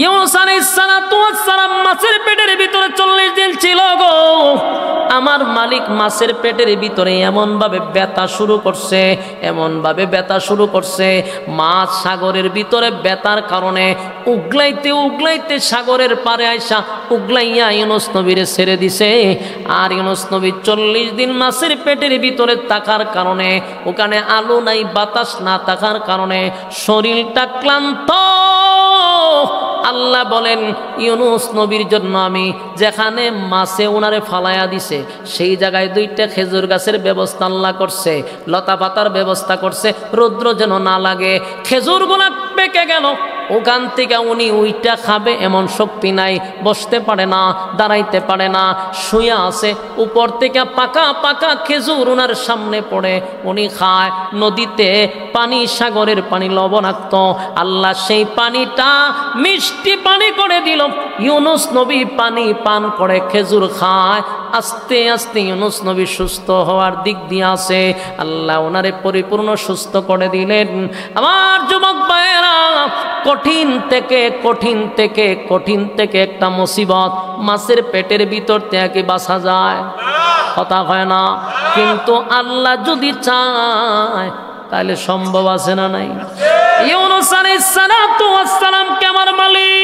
ইউনূস আলাইহিস সালাতু ওয়াস সালাম মাছের পেটের ভিতরে 40 দিন ছিল গো। আমার মালিক মাছের পেটের ভিতরে এমন ভাবে ব্যথা শুরু করছে, এমন ভাবে ব্যথা শুরু করছে, মাছ সাগরের ভিতরে ব্যথার কারণে উগলাইতে উগলাইতে সাগরের পারে আইসা উগলাইয়া ইউনূস নবীরে ছেড়ে দিছে। আর ইউনূস নবী 40 দিন মাছের পেটের ভিতরে থাকার কারণে, ওখানে আলো নাই বাতাস না থাকার কারণে শরীরটা ক্লান্ত। আল্লাহ বলেন ইউনূস নবীর জন্য আমি যেখানে মাছে ওনারে ফালাইয়া দিছে সেই জায়গায় 2টা খেজুর গাছের ব্যবস্থা আল্লাহ করছে, লতা পাতার ব্যবস্থা করছে, রৌদ্র যেন না লাগে। খেজুরগুলা পেকে গেল, ওখান থেকে উনি ওইটা খাবে এমন শক্তি নাই, বসতে পারে না, দাঁড়াইতে পারে না, শুয়ে আছে। উপর থেকে পাকা পাকা খেজুর ওনার সামনে পড়ে, উনি খায়। নদীতে পানি, সাগরের পানি লবণাক্ত, আল্লাহ সেই পানিটা মিষ্টি পানি করে দিল। ইউনূস নবী পানি পান করে খেজুর খায়। আস্তে আস্তে ইউনূস নবী সুস্থ হওয়ার দিক দিয়ে আছে। আল্লাহ ওনারে পরিপূর্ণ সুস্থ করে দিলেন। আমার যুবক ভাইয়েরা, কঠিন থেকে কঠিন থেকে কঠিন থেকে একটা মুসিবত মাছের পেটের ভিতর থেকে বাঁচা যায়, কথা হয় না। কিন্তু আল্লাহ যদি চায় তাহলে সম্ভব আছে না নাই? ইউনূস আলাইহিস সালাতু ওয়াস সালাম কে আমার মালিক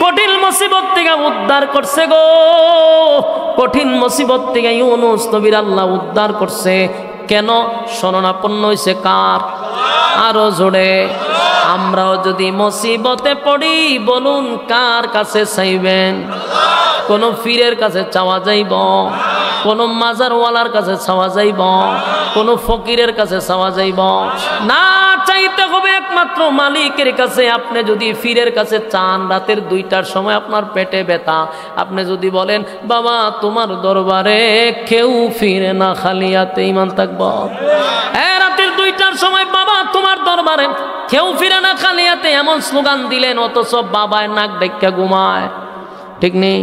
কঠিন মুসিবত থেকে উদ্ধার করছে গো। কঠিন মুসিবত থেকে ইউনূস নবীর আল্লাহ উদ্ধার করছে। কেন? শরণাপন্ন হইছে কার? আরো জোরে। আমরাও যদি মুসিবতে পড়ি, বলুন কার কাছে চাইবেন? কোন পীরের কাছে চাওয়া যাইব? কোন মাজারওয়ালার কাছে চাওয়া যাইব? কোন ফকিরের কাছে চাওয়া যাইব না? চাইতে হবে একমাত্র মালিকের কাছে। আপনি যদি পীরের কাছে চান, রাতের 2টার সময় আপনার পেটে ব্যথা, আপনি যদি বলেন বাবা তোমার দরবারে কেউ ফিরে না, খালি হাতে ঈমান থাকবো। রাতের 2টার সময় বাবা তোমার দরবারে কেউ ফিরে না, খালি হাতে, এমন স্লোগান দিলেন, অথচ বাবায় নাক ডেকে ঘুমায়, ঠিক নেই?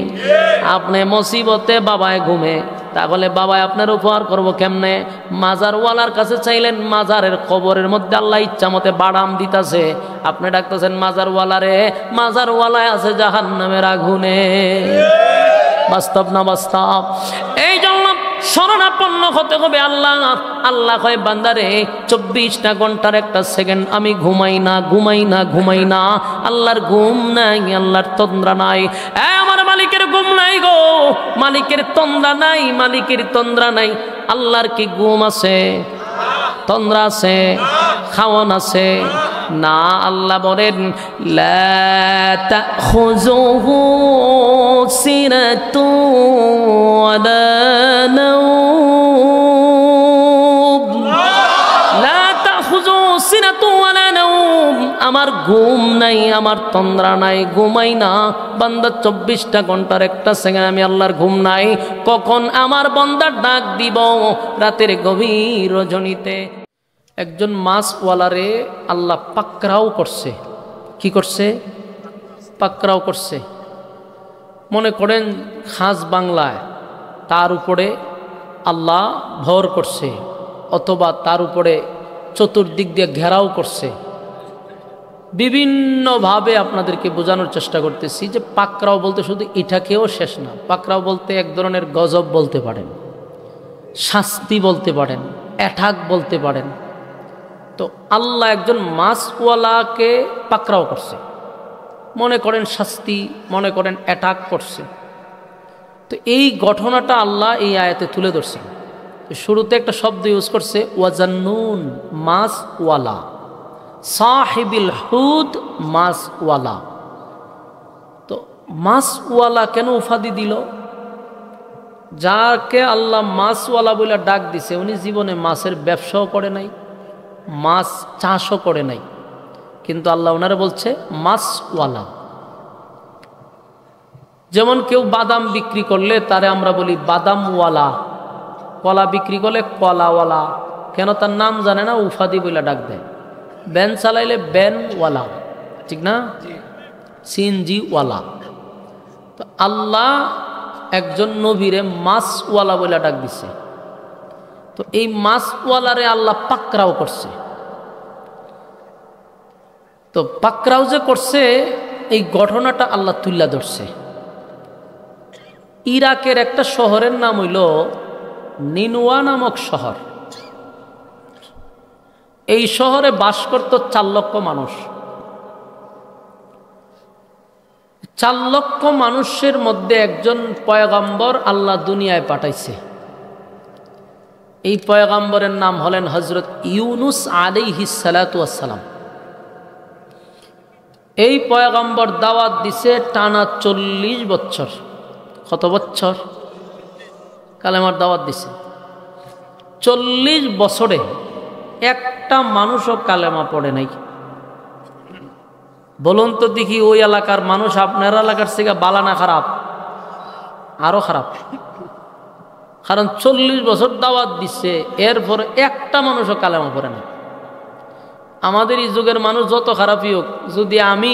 আপনি মুসিবতে বাবায় ঘুমে, তাহলে বাবায় আপনার উপহার করবো কেমনে? মাজারওয়ালার কাছে চাইলেন, মাজারের কবরের মধ্যে আল্লাহ ইচ্ছা মতে বাড়াম দিতাছে, আপনি ডাকতেছেন মাজারওয়ালারে, মাজারওয়ালায় আছে জাহান্নামের আগুনে। বাস্তব না বাস্তব? এই জন্য শরণাপন্ন হতে হবে আল্লাহ। আল্লাহ কয় বান্দারে 24টা ঘন্টার একটা সেকেন্ড আমি ঘুমাই না, ঘুমাই না, ঘুমাই না। আল্লাহর ঘুম নাই, আল্লাহর তন্দ্রা নাই। আমার মালিকের ঘুম নাই গো, মালিকের তন্দ্রা নাই, মালিকের তন্দ্রা নাই। আল্লাহর কি ঘুম আছে? তন্দ্রা আছে? খাওয়ান আছে না? আল্লাহ বলেন লা তাখুযুহু সিনাতু ওয়ালা নাওম, লা তাখুযুহু সিনাতু ওয়ালা নাওম। আমার ঘুম নাই, আমার তন্দ্রা নাই, ঘুমাই না। বান্দা 24টা ঘন্টার একটা সেকেন্ড আমি আল্লাহর ঘুম নাই। কখন আমার বান্দার ডাক দিব? রাতের গভীর রজনীতে। একজন মাছওয়ালারে আল্লাহ পাকড়াও করছে। কি করছে? পাকড়াও করছে। মনে করেন খাস বাংলায় তার উপরে আল্লাহ ভর করছে, অথবা তার উপরে চতুর্দিক দিয়ে ঘেরাও করছে। বিভিন্নভাবে আপনাদেরকে বোঝানোর চেষ্টা করতেছি যে পাকড়াও বলতে শুধু এটাকেও শেষ না। পাকড়াও বলতে এক ধরনের গজব বলতে পারেন, শাস্তি বলতে পারেন, অ্যাটাক বলতে পারেন। তো আল্লাহ একজন মাছওয়ালাকে পাকড়াও করছে, মনে করেন শাস্তি, মনে করেন অ্যাটাক করছে। তো এই ঘটনাটা আল্লাহ এই আয়াতে তুলে ধরছেন। শুরুতে একটা শব্দ ইউজ করছে ওয়াজান্নুন, মাছওয়ালা, সাহিবিল হুদ, মাছওয়ালা। তো মাছওয়ালা কেন উপাধি দিল? যাকে আল্লাহ মাছওয়ালা বলে ডাক দিছে, উনি জীবনে মাছের ব্যবসাও করে নাই, মাছ চাষও করে নাই, কিন্তু আল্লাহ ওনারা বলছে মাছওয়ালা। যেমন কেউ বাদাম বিক্রি করলে তারে আমরা বলি বাদামওয়ালা, কলা বিক্রি করলে কলাওয়ালা। কেন? তার নাম জানে না, উপাধি বলে ডাক দেয়। ব্যান চালাইলে ব্যানওয়ালা, ঠিক না? সিএনজিওয়ালা। তো আল্লাহ একজন নবীরে মাছওয়ালা বলে ডাক দিছে। তো এই মাছওয়ালারে আল্লাহ পাকড়াও করছে। তো তো পাকরাও যে করছে এই ঘটনাটা আল্লাহ তুল্লা ধরছে। ইরাকের একটা শহরের নাম হইল নিনুয়া নামক শহর। এই শহরে বাস করত 4 লক্ষ মানুষ। 4 লক্ষ মানুষের মধ্যে একজন পয়গম্বর আল্লাহ দুনিয়ায় পাঠাইছে। এই পয়গম্বরের নাম হলেন হযরত ইউনুস আলাইহিস সালাতু ওয়াস সালাম। এই পয়গম্বর দাওয়াত দিছে টানা 40 বছর। কত বছর? কালেমার দাওয়াত দিছে 40 বছরে একটা মানুষও কালেমা পড়ে নাই। বলুন তো দেখি ওই এলাকার মানুষ আপনার এলাকার থেকে বালা না খারাপ? আরো খারাপ। কারণ 40 বছর দাওয়াত দিচ্ছে, এরপর একটা মানুষও কালেমা পড়ে নাই। আমাদের এই যুগের মানুষ যত খারাপই হোক, যদি আমি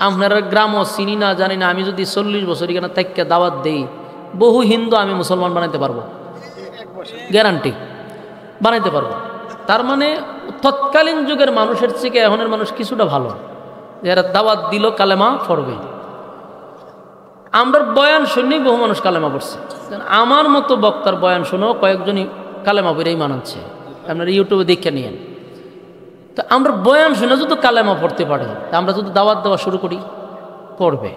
আপনার গ্রামও চিনি না জানি না, আমি যদি 40 বছর এখানে থেকে দাওয়াত দেই, বহু হিন্দু আমি মুসলমান বানাইতে পারবো, গ্যারান্টি বানাইতে পারবো। তার মানে তৎকালীন যুগের মানুষের থেকে এখনের মানুষ কিছুটা ভালো, যারা দাওয়াত দিল কালেমা পড়বে। আমরা বয়ান শুনেই বহু মানুষ কালেমা পড়ছে। আমার মতো বক্তার বয়ান শুনেও কয়েকজনই কালেমা পড়েই মানাচ্ছে, আপনারা ইউটিউবে দেখে নিয়েন। তো আমরা বয়ান শুনে যদি কালেমা পড়তে পারি, আমরা যদি দাওয়াত দেওয়া শুরু করি, পড়বে।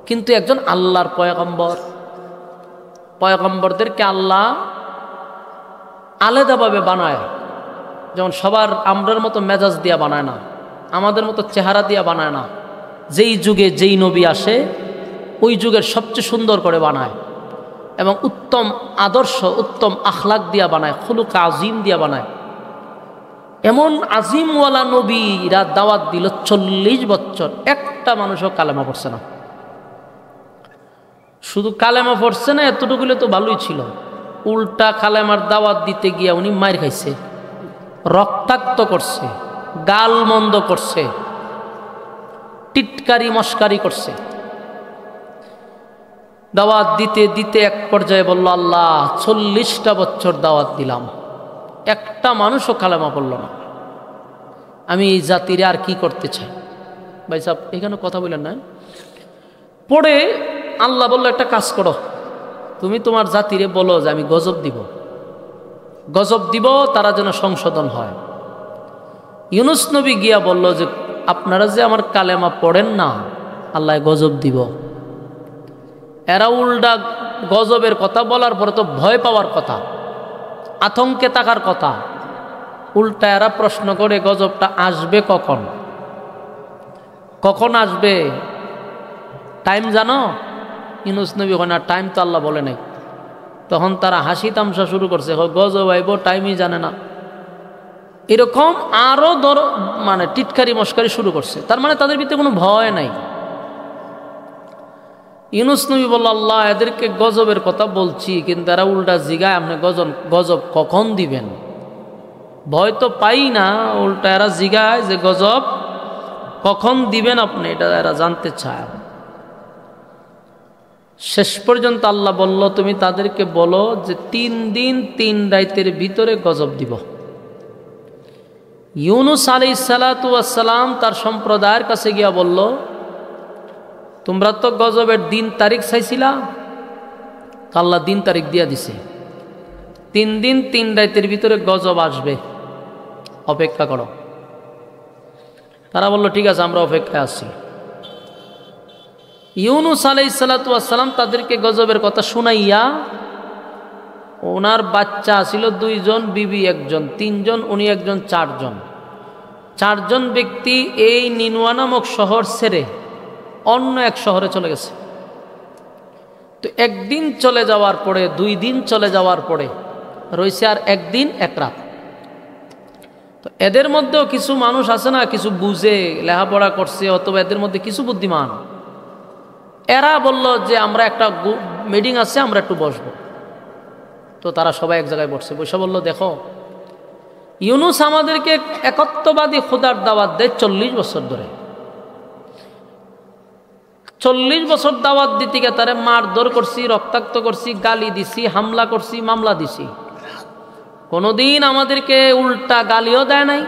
কিন্তু একজন আল্লাহর পয়গম্বরদেরকে আল্লাহ আলাদাভাবে বানায়। যেমন সবার আমরার মতো মেজাজ দিয়া বানায় না, আমাদের মতো চেহারা দিয়া বানায় না। যেই যুগে যেই নবী আসে ওই যুগের সবচেয়ে সুন্দর করে বানায় এবং উত্তম আদর্শ, উত্তম আখলাক দিয়া বানায়, খুলুক আজিম দিয়া বানায়। এমন আজিমওয়ালা নবীরা দাওয়াত দিল 40 বছর, একটা মানুষও কালেমা পড়ছে না। শুধু কালেমা পড়ছে না, এতটুকুলে তো ভালোই ছিল, উল্টা কালেমার দাওয়াত দিতে গিয়া উনি মার খাইছে, রক্তাক্ত করছে, গাল মন্দ করছে, টিটকারি মস্কারি করছে। দাওয়াত দিতে দিতে এক পর্যায়ে বলল, আল্লাহ 40টা বছর দাওয়াত দিলাম, একটা মানুষও কালেমা পড়ল না, আমি এই জাতিরে আর কি করতে চাই? ভাই সাহেব এখানে কথা বললেন না। পড়ে আল্লাহ বলল, একটা কাজ করো, তুমি তোমার জাতিরে বলো যে আমি গজব দিব, তারা যেন সংশোধন হয়। ইউনুস নবী গিয়া বলল যে আপনারা যে আমার কালেমা পড়েন না, আল্লাহ গজব দিব। এরা উল্টা গজবের কথা বলার পরে তো ভয় পাওয়ার কথা, আতঙ্কে থাকার কথা, উল্টা এরা প্রশ্ন করে গজবটা আসবে কখন আসবে? টাইম জানো? ইউনুস নবী হয় না, টাইম তো আল্লাহ বলে নাই। তখন তারা হাসি তামসা শুরু করছে, গজব আইব টাইমই জানে না, এরকম আরো মানে টিটকারি মস্কারি শুরু করছে। তার মানে তাদের ভিতরে কোনো ভয় নাই। ইউনুস নবী বলল, আল্লাহ এদেরকে গজবের কথা বলছি, কিন্তু এরা উল্টা জিগায় আপনি গজব কখন দিবেন? ভয় তো পাই না, উল্টা এরা জিগায় যে গজব কখন দিবেন আপনি, এটা এরা জানতে চায়। শেষ পর্যন্ত আল্লাহ বলল, তুমি তাদেরকে বলো যে 3 দিন 3 রাতের ভিতরে গজব দিব। ইউনুস আলাইহিস সালাতু ওয়াস সালাম তার সম্প্রদায়ের কাছে গিয়া বলল, তোমরা তো গজবের দিন তারিখ চাইছিলা, আল্লাহ দিন তারিখ দিয়া দিছে, 3 দিন 3 রাতের ভিতরে গজব আসবে, অপেক্ষা করো। তারা বলল, ঠিক আছে আমরা অপেক্ষায় আছি। ইউনুস আলাইহিস সালাতু ওয়াস সালাম তাদেরকে গজবের কথা শুনাইয়া, ওনার বাচ্চা ছিল 2 জন, বিবি 1 জন, 3 জন, উনি 1 জন, 4 জন। 4 জন ব্যক্তি এই নিনুয়া নামক শহর ছেড়ে অন্য এক শহরে চলে গেছে। তো 1 দিন চলে যাওয়ার পরে, 2 দিন চলে যাওয়ার পরে রয়েছে আর 1 দিন 1 রাত। তো এদের মধ্যেও কিছু মানুষ আছে না, কিছু বুঝে, লেখাপড়া করছে, অথবা এদের মধ্যে কিছু বুদ্ধিমান, এরা বলল যে আমরা একটা মিটিং আছে, আমরা একটু বসবো। তো তারা সবাই এক জায়গায় বসে বলল, দেখো ইউনুস আমাদেরকে একত্ববাদী খোদার দাওয়াত দেয় 40 বছর ধরে। 40 বছর দাওয়াত দিতে গিয়ে তারে মারধর করছি, রক্তাক্ত করছি, গালি দিছি, হামলা করছি, মামলা দিছি, কোনোদিন আমাদেরকে উল্টা গালিও দেয় নাই,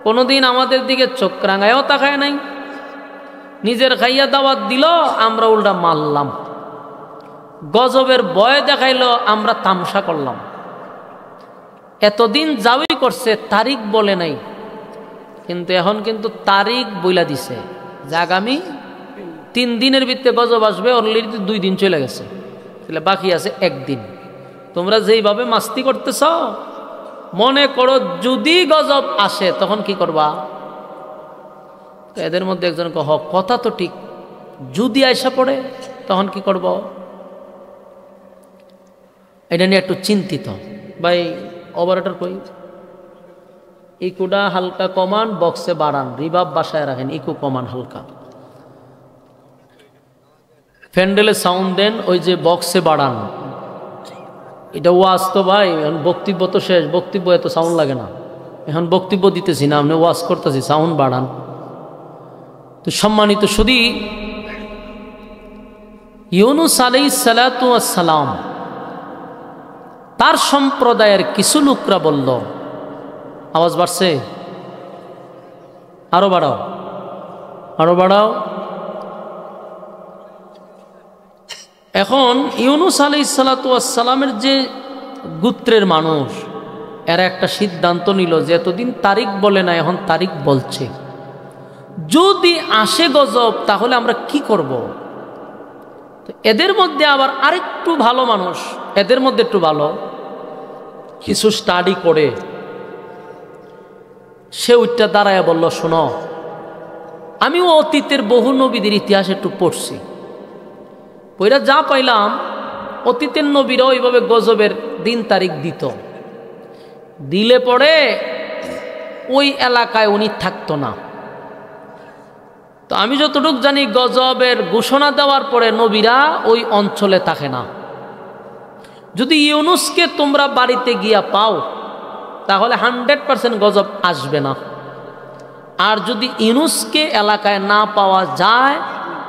কোনোদিন আমাদের দিকে চোখ রাঙায়ও তাকায় নাই। নিজের খাইয়া দাওয়াত দিল, আমরা উল্টা মারলাম। গজবের ভয় দেখাইলো, আমরা তামসা করলাম। এতদিন যাওই করছে, তারিখ বলে নাই, কিন্তু এখন কিন্তু তারিখ বইলা দিছে যে আগামী 3 দিনের ভিতরে গজব আসবে। অলরেডি 2 দিন চলে গেছে, তাহলে বাকি আছে 1 দিন। তোমরা যেইভাবে মাস্তি করতেছ, মনে করো যদি গজব আসে তখন কি করবা? এদের মধ্যে একজন কথা তো ঠিক, যদি আয়সা পড়ে তখন কি করব? এটা নিয়ে একটু চিন্তিত ভাই। অপারেটর কই? ইকুটা হালকা কমান, বক্সে বাড়ান, রিভাব বাসায় রাখেন, ইকু কমান হালকা, ফ্যান্ডেলে সাউন্ড দেন, ওই যে বক্সে বাড়ান। এটা ওয়াজ তো ভাই, এখন বক্তব্য তো শেষ, বক্তব্য এত সাউন্ড লাগে না। এখন বক্তব্য দিতেছি না, আপনি ওয়াজ করতেছি, সাউন্ড বাড়ান। তো সম্মানিত শুধু ইউনুস আলাইহিস সালাতু ওয়াস সালাম তার সম্প্রদায়ের কিছু লোকরা বলল, আওয়াজ বাড়ছে, আরো বাড়াও, আরো বাড়াও। এখন ইউনুস আলাইহিস সালাতু ওয়াস সালামের যে গোত্রের মানুষ, এরা একটা সিদ্ধান্ত নিল যে এতদিন তারিখ বলে না, এখন তারিখ বলছে। যদি আসে গজব তাহলে আমরা কি করব? তো এদের মধ্যে আবার আরেকটু ভালো মানুষ, এদের মধ্যে একটু ভালো, কিছু স্টাডি করে সে উঠটা দাঁড়ায় বলল, শোনো, আমিও অতীতের বহু নবীদের ইতিহাস একটু পড়ছি, পইরা যা পাইলাম অতীতের নবীরাও এইভাবে গজবের দিন তারিখ দিত, দিলে পরে ওই এলাকায় উনি থাকতো না। তো আমি যতটুকু জানি গজবের ঘোষণা দেওয়ার পরে নবীরা ওই অঞ্চলে থাকে না। যদি ইউনুসকে তোমরা বাড়িতে গিয়া পাও তাহলে 100% গজব আসবে না, আর যদি ইউনুসকে এলাকায় না পাওয়া যায়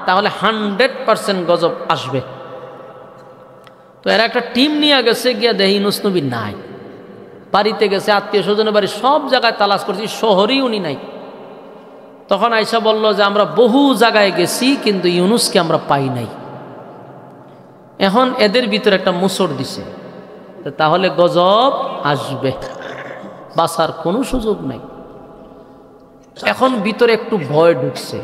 তাহলে 100% গজব আসবে। তো এরা একটা টিম নিয়ে গেছে, গিয়া দেখে ইউনুস নবী নাই, বাড়িতে গেছে, আত্মীয় স্বজনের বাড়ি সব জায়গায় তালাশ করছি, শহরেই উনি নাই। তখন আয়েশা বলল যে আমরা বহু জায়গায় গেছি কিন্তু ইউনুসকে আমরা পাই নাই। এখন এদের ভিতরে একটা মুসর দিছে, তাহলে গজব আসবে, বাঁচার কোনো সুযোগ নাই। এখন ভিতরে একটু ভয় ঢুকছে,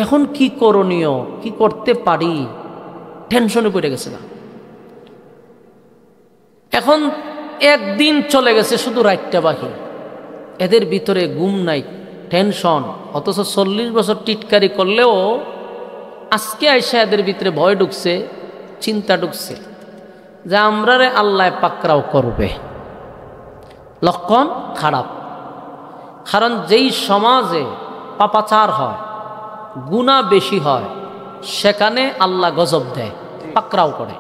এখন কি করণীয়, কি করতে পারি, টেনশনে পড়ে গেছে না। এখন 1 দিন চলে গেছে, শুধু রাতটা বাকি, এদের ভিতরে ঘুম নাই, টেনশন, অথচ 40 বছর টিটকারি করলেও আজকে আইসা এদের ভিতরে ভয় ঢুকছে, চিন্তা ঢুকছে যে আমরারে আল্লাহ পাকড়াও করবে। লক্ষণ খারাপ, কারণ যেই সমাজে পাপাচার হয়, গুনাহ বেশি হয়, সেখানে আল্লাহ গজব দেয়, পাকড়াও করে।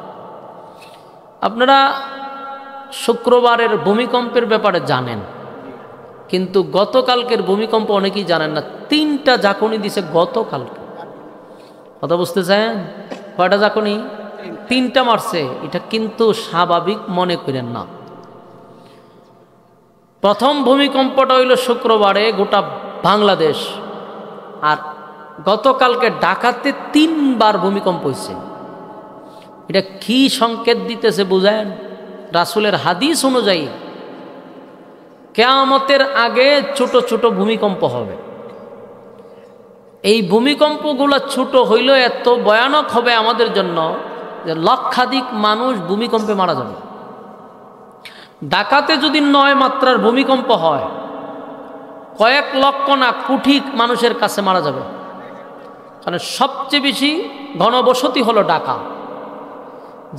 আপনারা শুক্রবারের ভূমিকম্পের ব্যাপারে জানেন, কিন্তু গতকালকের ভূমিকম্প অনেকেই জানেন না। 3টা ঝাঁকুনি দিছে গতকালকে, কথা বুঝতে চান? কয়টা ঝাঁকুনি? 3টা মারছে। এটা কিন্তু স্বাভাবিক মনে করেন না। প্রথম ভূমিকম্পটা হইল শুক্রবারে গোটা বাংলাদেশ, আর গতকালকে ঢাকাতে 3বার ভূমিকম্প হয়েছে। এটা কি সংকেত দিতেছে বুঝেন? রাসূলের হাদিস অনুযায়ী কিয়ামতের আগে ছোট ছোট ভূমিকম্প হবে। এই ভূমিকম্পগুলো ছোট হইলেও এত ভয়ানক হবে আমাদের জন্য যে লক্ষাধিক মানুষ ভূমিকম্পে মারা যাবে। ঢাকাতে যদি 9 মাত্রার ভূমিকম্প হয়, কয়েক লক্ষ না কোটি মানুষের কাছে মারা যাবে। কারণ সবচেয়ে বেশি ঘনবসতি হলো ঢাকা।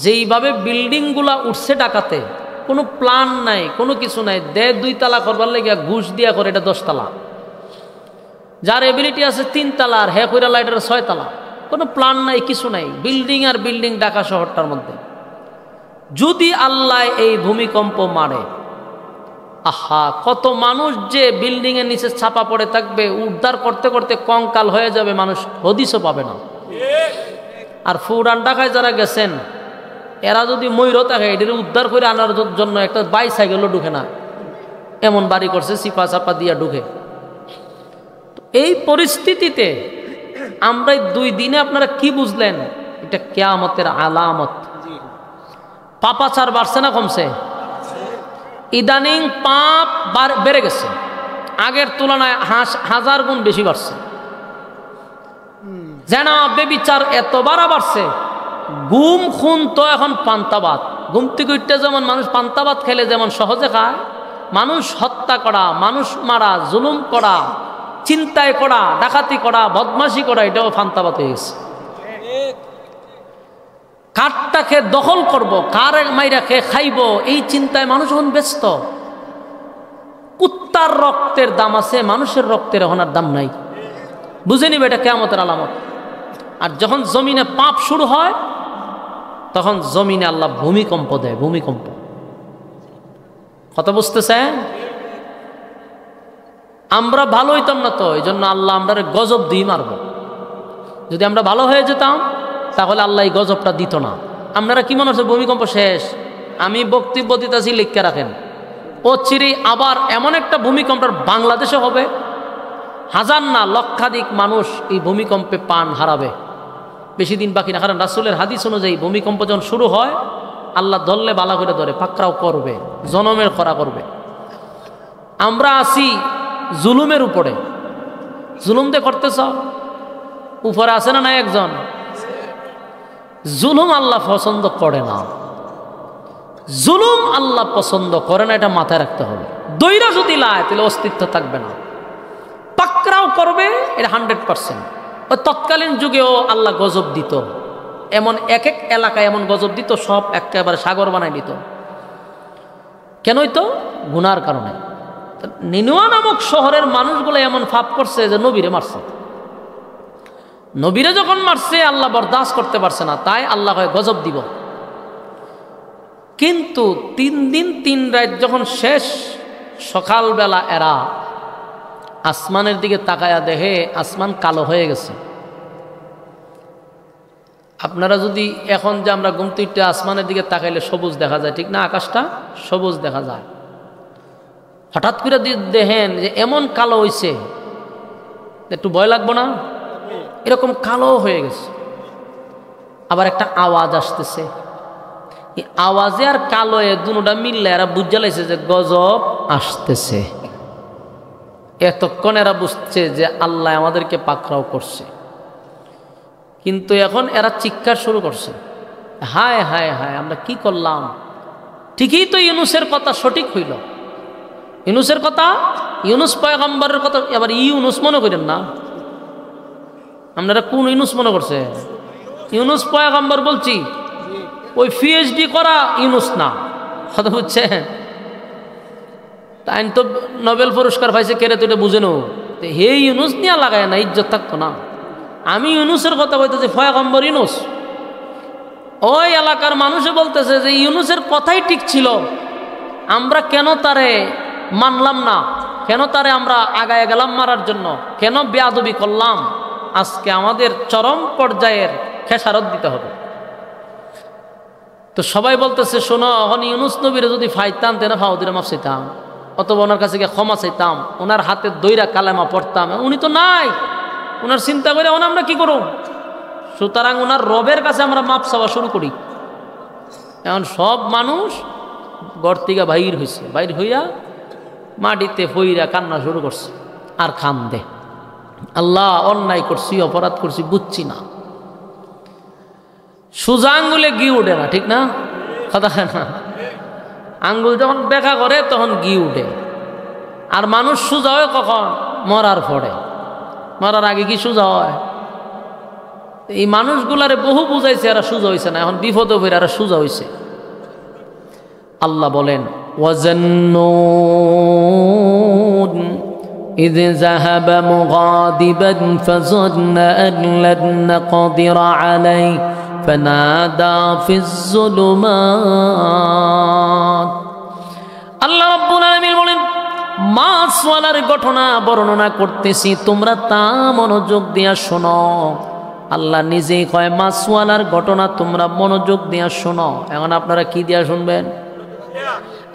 যেইভাবে বিল্ডিংগুলা উঠছে ঢাকাতে, কোনো প্ল্যান নাই, কোনো কিছু নাই। 2 তালা করবার লেগে ঘুষ দিয়া করে এটা 10 তালা, যার এবিলিটি আছে 3 তালা, আর হ্যাঁ কইরা লাইটের 6 তালা। কোনো প্ল্যান নাই, কিছু নাই, বিল্ডিং আর বিল্ডিং ঢাকা শহরটার মধ্যে। যদি আল্লাহ এই ভূমিকম্প মারে, আহা, কত মানুষ যে বিল্ডিং এর নিচে ছাপা পড়ে থাকবে, উদ্ধার করতে করতে কঙ্কাল হয়ে যাবে, মানুষ হদিসও পাবে না। আর পুরান ঢাকায় যারা গেছেন, এরা যদি ময়ূর থাকে, এদের উদ্ধার করে আনার জন্য একটা বাইসাইকেলও ঢুকে না, এমন বাড়ি করছে, চিপা চাপা দিয়া ঢুকে। এই পরিস্থিতিতে আমরা 2 দিনে আপনারা কি বুঝলেন? এটা কিয়ামতের আলামত। পাপাচার বাড়ছে না কমছে? ইদানিং পাপ বেড়ে গেছে, আগের তুলনায় 1000 গুণ বেশি বাড়ছে। জেনা বেবিচার এত বাড়ছে, গুম খুন তো এখন পান্তাবাদ। ঘুম থেকে উঠতে যেমন মানুষ পান্তাবাদ খেলে যেমন সহজে খায়, মানুষ হত্যা করা, মানুষ মারা, জুলুম করা, চিন্তায় করা, ডাকাতি করা, বদমাশি করা, এটাও পান্তাবাদ হয়ে গেছে। কারটাকে দখল করব, কার মাইরা খেয়ে খাইব, এই চিন্তায় মানুষ এখন ব্যস্ত। কুত্তার রক্তের দাম আছে, মানুষের রক্তের এখন আর দাম নাই। বুঝে নিবে এটা কিয়ামতের আলামত। আর যখন জমিনে পাপ শুরু হয়, তখন জমিনে আল্লাহ ভূমিকম্প দেয়। ভূমিকম্প, কথা বুঝতেছেন? আমরা ভালো হইতাম না তো, এই জন্য আল্লাহ আমরা গজব দিয়ে মারব। যদি আমরা ভালো হয়ে যেতাম তাহলে আল্লাহ এই গজবটা দিত না। আপনারা কি মনে হচ্ছে ভূমিকম্প শেষ? আমি বক্তব্য দিতেছি, লিখে রাখেন। ও চিরি আবার এমন একটা ভূমিকম্প বাংলাদেশে হবে, হাজার না লক্ষাধিক মানুষ এই ভূমিকম্পে প্রাণ হারাবে। বেশি দিন বাকি না, কারণ রাসূলের হাদিস অনুযায়ী ভূমিকম্প যখন শুরু হয়, আল্লাহ ধরলে বালা করে ধরে, পাকড়াও করবে, জনমের খরা করবে। আমরা আছি জুলুমের উপরে। জুলুম দিয়ে করতেছ, উপরে আছে না নাই একজন? জুলুম আল্লাহ পছন্দ করে না। জুলুম আল্লাহ পছন্দ করে না, এটা মাথায় রাখতে হবে। দৈরা যদি লায় তাহলে অস্তিত্ব থাকবে না। পাকড়াও করবে, এটা 100%। ওই তৎকালীন যুগেও আল্লাহ গজব দিত, এমন এক এক এলাকায় এমন গজব দিত, সব একেবারে সাগর বানাই দিত। কেনই তো? গুনার কারণে। নিনুয়া নামক শহরের মানুষগুলো এমন পাপ করছে যে নবীরে মারছে। নবীরে যখন মারছে, আল্লাহ বরদাস্ত করতে পারছে না, তাই আল্লাহ হয় গজব দিব। কিন্তু 3 দিন 3 রাত যখন শেষ, সকালবেলা এরা আসমানের দিকে তাকায়া দেখে আসমান কালো হয়ে গেছে। আপনারা যদি এখন যে আমরা ঘুম থেকে আসমানের দিকে তাকাইলে সবুজ দেখা যায়, ঠিক না? আকাশটা সবুজ দেখা যায়। হঠাৎ করে দেখেন যে এমন কালো হয়েছে, একটু ভয় লাগবো না? এরকম কালো হয়ে গেছে। আবার একটা আওয়াজ আসতেছে, এই আওয়াজে আর কালো দুটোটা মিললে এরা বুঝে লাইছে যে গজব আসতেছে। এতক্ষণ এরা বুঝছে যে আল্লাহ আমাদেরকে পাকড়াও করছে। কিন্তু এখন এরা চিৎকার শুরু করছে, হায় হায় হায়, আমরা কি করলাম? ঠিকই তো ইউনুসের কথা সঠিক হইল। ইউনুসের কথা, ইউনুস পয়গম্বরের কথা। এবার ইউনুস মনে করেন না, আপনারা কোন ইউনুস মনে করছে? ইউনুস পয়গম্বর বলছি, ওই PhD করা ইউনুস না, কথা বুঝছেন? তাই তো নোবেল পুরস্কার পাইছে, কেড়ে তো এটা বুঝে নো। হে ইউনুস নিয়ে লাগায় না, ইজ্জত থাকতো না। আমি ইউনুসের কথা বলতেছি, পয়গম্বর ইউনুস। ওই এলাকার মানুষে বলতেছে যে ইউনুসের কথাই ঠিক ছিল, আমরা কেন তারে মানলাম না? কেন তারে আমরা আগায় গেলাম মারার জন্য? কেন বেয়াদবি করলাম? আজকে আমাদের চরম পর্যায়ের খেসারত দিতে হবে। তো সবাই বলতেছে, শোনো, এখন ইউনুস নবীরে যদি ফাইতাম, তেনা ফাউদিরে মাফ চাইতাম, অথবা ওনার কাছে গিয়ে ক্ষমা চাইতাম, ওনার হাতে দইরা কালেমা পড়তাম। উনি তো নাই, ওনার চিন্তা করে এখন আমরা কি করব? সুতরাং ওনার রবের কাছে আমরা মাপ চাওয়া শুরু করি। এখন সব মানুষ ঘর থেকে বাইর হয়েছে, বাইর হইয়া মাটিতে ফইরা কান্না শুরু করছে আর কান্দে, আল্লাহ অন্যায় করছি, অপরাধ করছি, বুঝছি না। সোজা আঙ্গুলে ঘি উঠে না, ঠিক না? কথা না, আঙ্গুল যখন বেঁকা করে তখন ঘি উঠে। আর মানুষ সোজা হয় কখন? মরার পরে। মরার আগে কি সোজা হয়? এই মানুষগুলারে বহু বুঝাইছে, এরা সোজা হয়েছে না। এখন বিপদে পড়ে এরা সোজা হয়েছে। আল্লাহ বলেন, ওয়াজান্নুন إذ ذهب مغاضبا فظن أن لن نقدر عليه فنادى في الظلمات। আল্লাহ রাব্বুল আলামিন বলেন, মাছওয়ালার ঘটনা বর্ণনা করতেছি, তোমরা তা মনোযোগ দিয়া শোনো। আল্লাহ নিজেই কয় মাছওয়ালার ঘটনা তোমরা মনোযোগ দিয়া শোনো। এখন আপনারা কি দিয়া শুনবেন?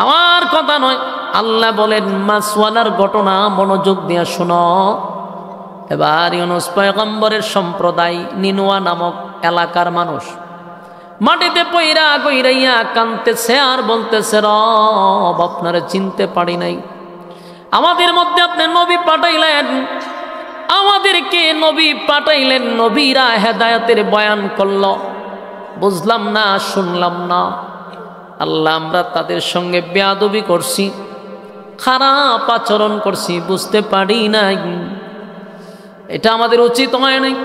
আমার কথা নয়, আল্লাহ বলেন মাছওয়ালার ঘটনা মনোযোগ দিয়া শোনো। এবার ইউনুস পয়গম্বরের সম্প্রদায় নিনুয়া নামক এলাকার মানুষ মাটিতে পইরা গইরাইয়া কাঁদতেছে আর বলতেছে, রব আপনারে চিনতে পারি নাই, আমাদের মধ্যে আপনি নবী পাঠাইলেন, আমাদেরকে নবী পাঠাইলেন, নবীরা হেদায়েতের বয়ান করল, বুঝলাম না, শুনলাম না। আল্লাহ আমরা তাদের সঙ্গে বেয়াদবি করছি, খারাপ আচরণ করছি, বুঝতে পারি নাই, এটা আমাদের উচিত হয় নাই।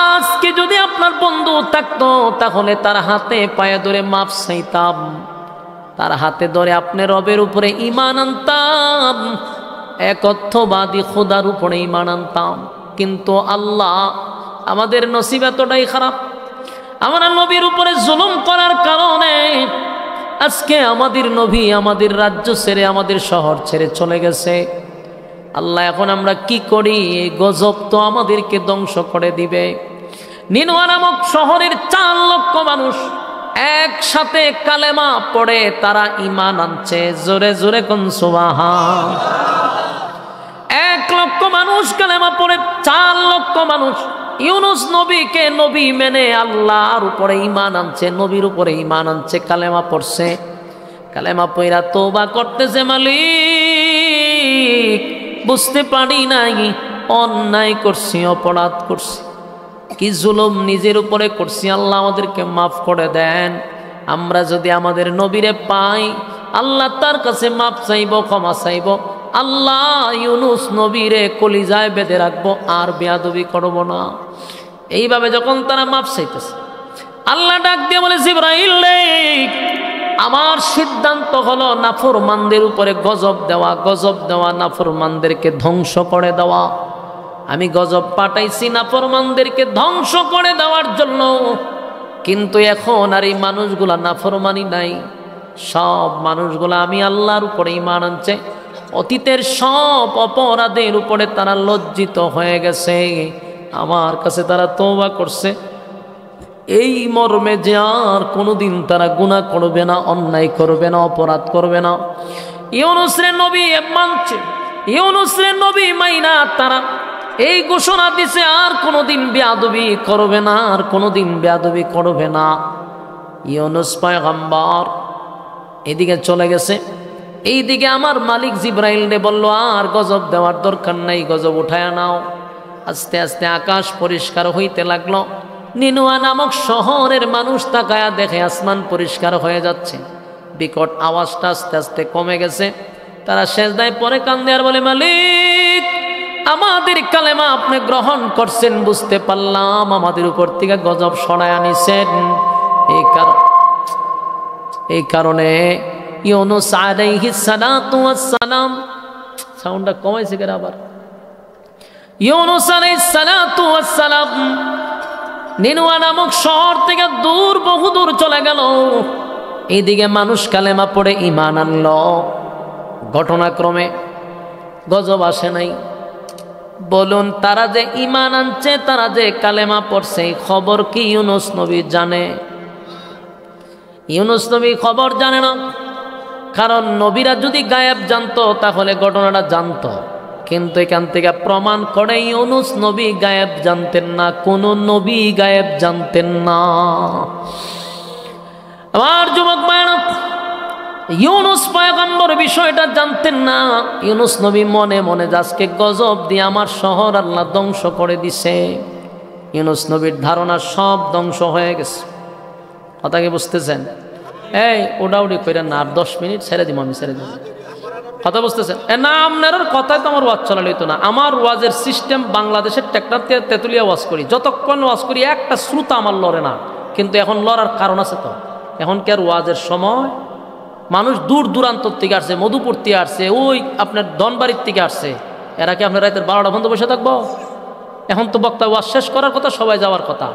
আজকে যদি আপনার বন্ধু থাকতো তাহলে তার হাতে পায়ে ধরে মাপ চাইতাম, তার হাতে ধরে আপনি রবের উপরে ঈমান আনতাম, একত্ববাদী খোদার উপরে ঈমান আনতাম। কিন্তু আল্লাহ আমাদের নসিব এতটাই খারাপ, আমরা নবীর উপরে জুলুম করার কারণে আজকে আমাদের নবী আমাদের রাজ্য ছেড়ে আমাদের শহর ছেড়ে চলে গেছে। আল্লাহ এখন আমরা কি করি? এই গজব তো আমাদেরকে ধ্বংস করে দিবে। নিনুয়া নামক শহরের 4 লক্ষ মানুষ একসাথে কালেমা পড়ে তারা ঈমান আনছে। জোরে জোরে কোন সুবহান। 1 লক্ষ মানুষ কালেমা পড়ে, 4 লক্ষ মানুষ ইউনুস নবীকে নবী মেনে আল্লাহর উপরে ঈমান আনছে, নবীর উপরে ঈমান আনছে, কালেমা পড়ছে। কালেমা পড়া তওবা করতেছে, মালিক বুঝতে পারি নাই, অন্যায় করছি, অপরাধ করছি, কি জুলুম নিজের উপরে করছি, আল্লাহ আমাদেরকে মাফ করে দেন। আমরা যদি আমাদের নবীরে পাই আল্লাহ তার কাছে মাফ চাইব, ক্ষমা চাইব। আল্লাহ ইউনুস নবীরে কলিজায় বেঁধে রাখবো, আর বেয়াদবি করব না। এইভাবে যখন তারা মাফ চাইতেছে, আল্লাহ ডাক দিয়ে বলে, জিবরাইল রে, আমার সিদ্ধান্ত হলো নাফরমানদের উপরে গজব দেওয়া, গজব দেওয়া, নাফরমানদেরকে ধ্বংস করে দেওয়া। আমি গজব পাঠাইছি নাফরমানদেরকে ধ্বংস করে দেওয়ার জন্য। কিন্তু এখন আর এই মানুষগুলা নাফরমানি নাই, সব মানুষগুলা আমি আল্লাহর উপরে ঈমান আনছে, অতীতের সব অপরাধের উপরে তারা লজ্জিত হয়ে গেছে, আমার কাছে তারা তওবা করছে এই মর্মে যে আর কোনোদিন তারা গুনাহ করবে না, অন্যায় করবে না, অপরাধ করবে না। ইউনুসের নবী মানছে, ইউনুসের নবী মাইনা তারা এই ঘোষণা দিছে, আর কোনোদিন বেয়াদবি করবে না, আর কোনোদিন বেয়াদবি করবে না। ইউনুস পয়গম্বর এদিকে চলে গেছে, এইদিকে আমার মালিক জিবরাইল রে বলল, আর গজব দেওয়ার দরকার নাই, গজব উঠায় নাও। আস্তে আস্তে আকাশ পরিষ্কার হইতে লাগলো। নিনুয়া নামক শহরের মানুষ তাকায়া দেখে আসমান পরিষ্কার হয়ে যাচ্ছে, বিকট আওয়াজটা আস্তে আস্তে কমে গেছে। তারা সেজদায় পরে কান্দে আর বলে, মালিক আমাদের কালেমা আপনি গ্রহণ করছেন, বুঝতে পারলাম আমাদের উপর থেকে গজব সরায় আনিছেন। এই কারণে ইউনুস আলাইহিস সালাতু ওয়াস সালাম, সাউন্ডটা কমাইছে কেন আবার? ইউনুস আলাইহিস সালাতু ওয়াস সালাম নিনুয়া নামক শহর থেকে দূর, বহুদূর চলে গেল। এইদিকে মানুষ কালেমা পড়ে ঈমান আনলো। ঘটনাক্রমে গজব আসে নাই। বলুন, তারা যে ঈমান আনছে, তারা যে কালেমা পড়ছে, খবর কি ইউনুস নবী জানে? ইউনুস নবী খবর জানে না, কারণ নবীরা যদি গায়েব জানতো তাহলে ঘটনাটা জানতো। কিন্তু এখান থেকে প্রমাণ করে ইউনুস নবী গায়েব জানতেন না, কোন নবী গায়েব জানতেন না। আমার যুবক ভাইরা, ইউনুস পয়গম্বর বিষয়টা জানতেন না। ইউনুস নবী মনে মনে আজকে গজব দিয়ে আমার শহর আল্লাহ ধ্বংস করে দিছে। ইউনুস নবীর ধারণা সব ধ্বংস হয়ে গেছে। কথা কি বুঝতেছেন? এই ওডাউডি কইরা না, আর 10 মিনিট ছেড়ে দিব, আমি ছেড়ে দিব। কথা বুঝতেছেন? না, আপনার কথায় তো আমার ওয়াজ চালালে হইতো না। আমার ওয়াজের সিস্টেম বাংলাদেশের ট্যাক্টার তেঁতুলিয়া ওয়াজ করি, যতক্ষণ ওয়াজ করি একটা শ্রোতা আমার লড়ে না। কিন্তু এখন লড়ার কারণ আছে তো, এখন কি আর ওয়াজের সময়? মানুষ দূর দূরান্ত থেকে আসছে, মধুপুর থেকে আসছে, ওই আপনার ধনবাড়ির থেকে আসছে। এরা কি আপনার রাতের 12টা পর্যন্ত বসে থাকবো? এখন তো বক্তা ওয়াজ শেষ করার কথা, সবাই যাওয়ার কথা।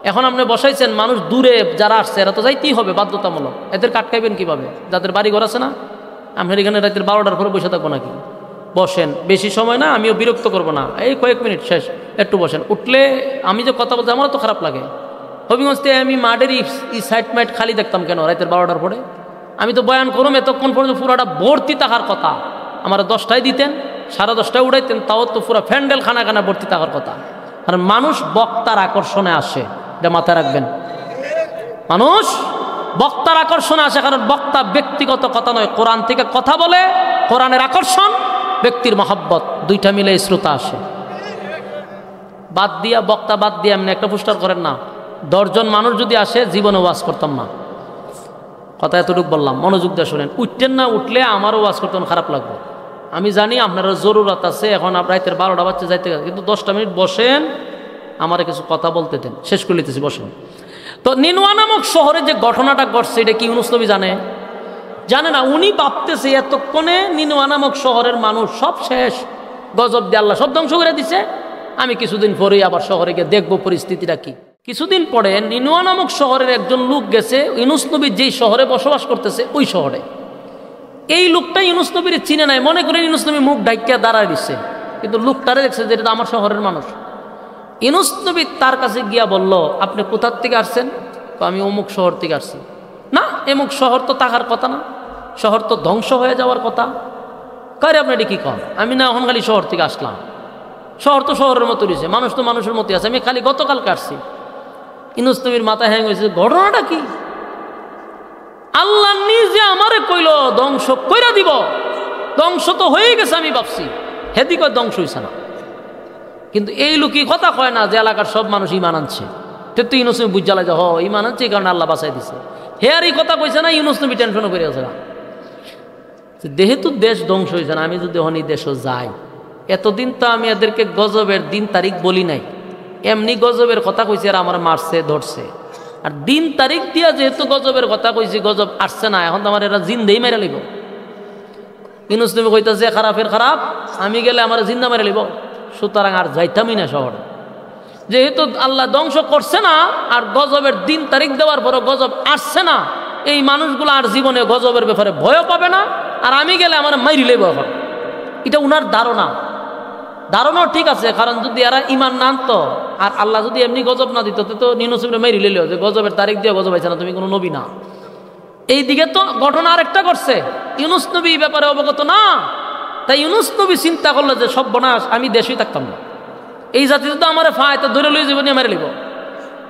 এখন আপনি বসাইছেন, মানুষ দূরে যারা আসছে এরা তো যাইতেই হবে বাধ্যতামূলক। এদের কাটকাইবেন কিভাবে? যাদের বাড়ি ঘর আছে না, আপনার এখানে রাতের 12টার পরে বসে থাকবো নাকি? বসেন, বেশি সময় না, আমিও বিরক্ত করবো না, এই কয়েক মিনিট শেষ, একটু বসেন। উঠলে আমি যে কথা বলতে আমারও তো খারাপ লাগে। হবিগঞ্জ থেকে আমি মাঠের ই সাইড মাইট খালি দেখতাম কেন রাতের 12টার পরে? আমি তো বয়ান করুম, এতক্ষণ পর্যন্ত পুরোটা ভর্তি থাকার কথা। আমার 10টায় দিতেন, 10:30 উড়াইতেন, তাও তো পুরো প্যান্ডেল খানা খানা ভর্তি থাকার কথা। কারণ মানুষ বক্তার আকর্ষণে আসে, এটা মাথায় রাখবেন। মানুষ বক্তার আকর্ষণে আসে, কারণ বক্তা ব্যক্তিগত কথা নয়, কোরআন থেকে কথা বলে, কোরআনের আকর্ষণ, ব্যক্তির মহব্বত, দুইটা মিলে শ্রোতা আসে। বাদ দিয়া বক্তা বাদ দিয়ে এমনি একটা পোস্টার করেন না, 10 জন মানুষ যদি আসে জীবনে ওয়াজ করতাম না। কথা এতটুকু বললাম, মনোযোগ দিয়ে শুনেন। উঠতেন না, উঠলে আমারও ওয়াজ করতাম খারাপ লাগবে। আমি জানি আপনারা জরুরত আছে, এখন রাতের 12টা বাচ্চা যাইতে গেছে, কিন্তু 10টা মিনিট বসেন, আমার কিছু কথা বলতে দেন, শেষ করে নিতেছি, বসেন। তো নিনওয়া নামক শহরে যে ঘটনাটা ঘটছে, এটা কি ইউনুস নবী জানে? জানে না। উনি ভাবতেছে এতক্ষণে নিনওয়া নামক শহরের মানুষ সব শেষ, গজব দিয়ে আল্লাহ সব ধ্বংস করে দিছে, আমি কিছুদিন পরেই আবার শহরে গিয়ে দেখবো পরিস্থিতিটা কি। কিছুদিন পরে নিনওয়া নামক শহরের একজন লোক গেছে ইউনুস নবী যেই শহরে বসবাস করতেছে ওই শহরে। এই লোকটা ইউনুস নবীর চিনে নাই, মনে করেন ইউনুস নবী মুখ ঢাকিয়া দাঁড়ায় দিচ্ছে, কিন্তু লোকটারে দেখছে যে এটা আমার শহরের মানুষ। ইউনুস নবী তার কাছে গিয়া বলল, আপনি কোথার থেকে আসছেন? আমি অমুক শহর থেকে আসছি। না, এমুক শহর তো থাকার কথা না, শহর তো ধ্বংস হয়ে যাওয়ার কথা। কারে আপনি এটা কি কন? আমি না এখন খালি শহর থেকে আসলাম, শহর তো শহরের মতো রয়েছে, মানুষ তো মানুষের মতোই আছে, আমি খালি গতকালকে আসছি। ইউনুস নবীর মাথা হ্যাং হয়েছে, ঘটনাটা কি? আল্লাহ নিজে আমারে কইল ধ্বংস কইরা দিব, ধ্বংস তো হয়ে গেছে আমি ভাবছি, হেদি কয় ধ্বংস হয়েছে না। কিন্তু এই লোকই কথা কয় না যে এলাকার সব মানুষ ইমান আনছে। তো ইউনুস নবী বুঝ জ্বালায় যে ইমান আনছে, এই কারণে আল্লাহ বাঁচাই দিছে। হে আর এই কথা কইছে না, ইউনুস নবী টেনশনও করে আছে না, যেহেতু দেশ ধ্বংস হয়েছে না, আমি যদি হনি দেশও যাই, এতদিন তো আমি এদেরকে গজবের দিন তারিখ বলি নাই, এমনি গজবের কথা কইছে আর আমার মারছে ধরছে। আর দিন তারিখ দিয়া যেহেতু গজবের কথা কইছি, গজব আসছে না, এখন তো আমার এরা জিন্দেই মেরে লিব। ইউনুস নবী কইতাছে খারাপের খারাপ, আমি গেলে আমার জিন্দা মেরে লিব, সুতরাং আর যাইতামই না শহরে। যেহেতু আল্লাহ ধ্বংস করছে না, আর গজবের দিন তারিখ দেওয়ার পরও গজব আসছে না, এই মানুষগুলো আর জীবনে গজবের ব্যাপারে ভয়ও পাবে না, আর আমি গেলে আমার মাইরি লেব। এখন এটা উনার ধারণাও ঠিক আছে, কারণ যদি এরা ইমান না আনতো আর আল্লাহ যদি এমনি গজব না দিত, তো ইউনুস নবী মাইরি লেল যে গজবের তারিখ দিয়ে গজব হয়েছে না, তুমি কোনো নবী না। এই দিকে তো ঘটনা আরেকটা করছে, ইউনুস নবী এই ব্যাপারে অবগত না, তাই ইউনুস নবী চিন্তা করলো যে সব বনাশ, আমি দেশেই থাকতাম না, এই জাতিতে তো আমার ফায়তা ধরে লই জীবনে মেরে লিব।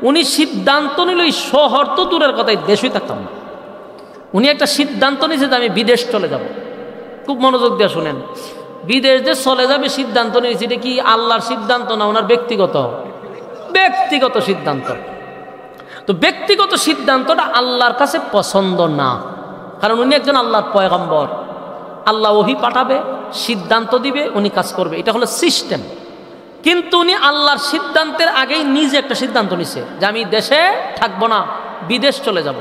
উনি সিদ্ধান্ত নিল এই শহর তো দূরের কথাই, দেশেই থাকতাম না। উনি একটা সিদ্ধান্ত নিয়েছে যে আমি বিদেশ চলে যাব। খুব মনোযোগ দিয়ে শুনেন, বিদেশ যে চলে যাবে সিদ্ধান্ত নিয়েছে, এটা কি আল্লাহর সিদ্ধান্ত না ওনার ব্যক্তিগত সিদ্ধান্ত। তো ব্যক্তিগত সিদ্ধান্তটা আল্লাহর কাছে পছন্দ না, কারণ উনি একজন আল্লাহর পয়গম্বর, আল্লাহ ওহী পাঠাবে, সিদ্ধান্ত দিবে, উনি কাজ করবে, এটা হলো সিস্টেম। কিন্তু উনি আল্লাহর সিদ্ধান্তের আগেই নিজে একটা সিদ্ধান্ত নিছে যে আমি দেশে থাকবো না, বিদেশ চলে যাব।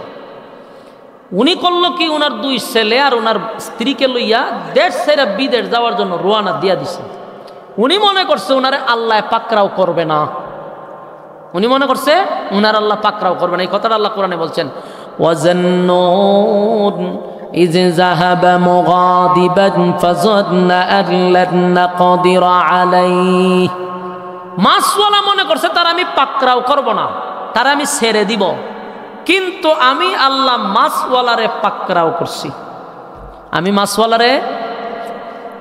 উনি করলো কি, ওনার 2 ছেলে আর ওনার স্ত্রীকে লইয়া দেশ ছেড়ে বিদেশ যাওয়ার জন্য রোয়ানা দিয়া দিছে। উনি মনে করছে ওনারে আল্লাহ পাকড়াও করবে না, উনি মনে করছে ওনার আল্লাহ পাকড়াও করবে না। এই কথাটা আল্লাহ কোরআনে বলছেন, ওয়াজান্নুন ইয যাহাবা মুগাদিবান ফাযান্না আন লান নাকদিরা আলাইহি। মাসওয়ালা মনে করছে তার আমি পাকড়াও করব না, তার আমি ছেড়ে দিব, কিন্তু আমি আল্লাহ মাসওয়ালারে পাকড়াও করছি। আমি মাসওয়ালারে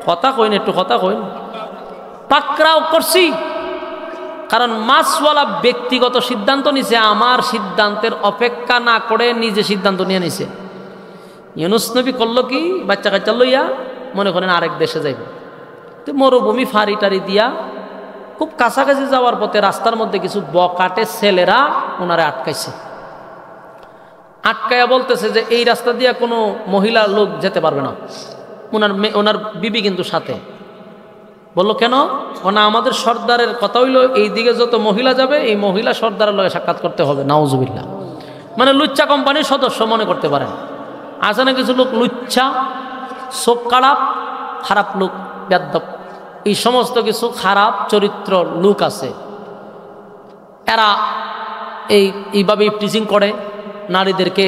কথা কইন, একটু কথা কইন, পাকড়াও করছি। কারণ মাসওয়ালা ব্যক্তিগত সিদ্ধান্ত নিছে, আমার সিদ্ধান্তের অপেক্ষা না করে নিজে সিদ্ধান্ত নিয়ে নিছে। ইউনুস নবী করলো কি, বাচ্চা কাচ্চা লইয়া মনে করেন আরেক দেশে যাইব, তো মরুভূমি ফাড়ি টারি দিয়া খুব কাছাকাছি যাওয়ার পথে রাস্তার মধ্যে কিছু বকাটে ছেলেরা ওনারে আটকাইছে। আটকাইয়া বলতেছে যে এই রাস্তা দিয়ে কোনো মহিলা লোক যেতে পারবে না, ওনার বিবি কিন্তু সাথে। বললো কেন? না, আমাদের সর্দারের কথা হইলো এই দিকে যত মহিলা যাবে এই মহিলা সর্দারের লগে সাক্ষাৎ করতে হবে। নাউজুবিল্লাহ। মানে লুচ্চা কোম্পানির সদস্য মনে করতে পারেন। আছে না কিছু লোক লুচ্চা, চোখ খারাপ লোক, বেয়াদব, এই সমস্ত কিছু খারাপ চরিত্র লোক আছে, এরা এইভাবে ইফটিজিং করে, নারীদেরকে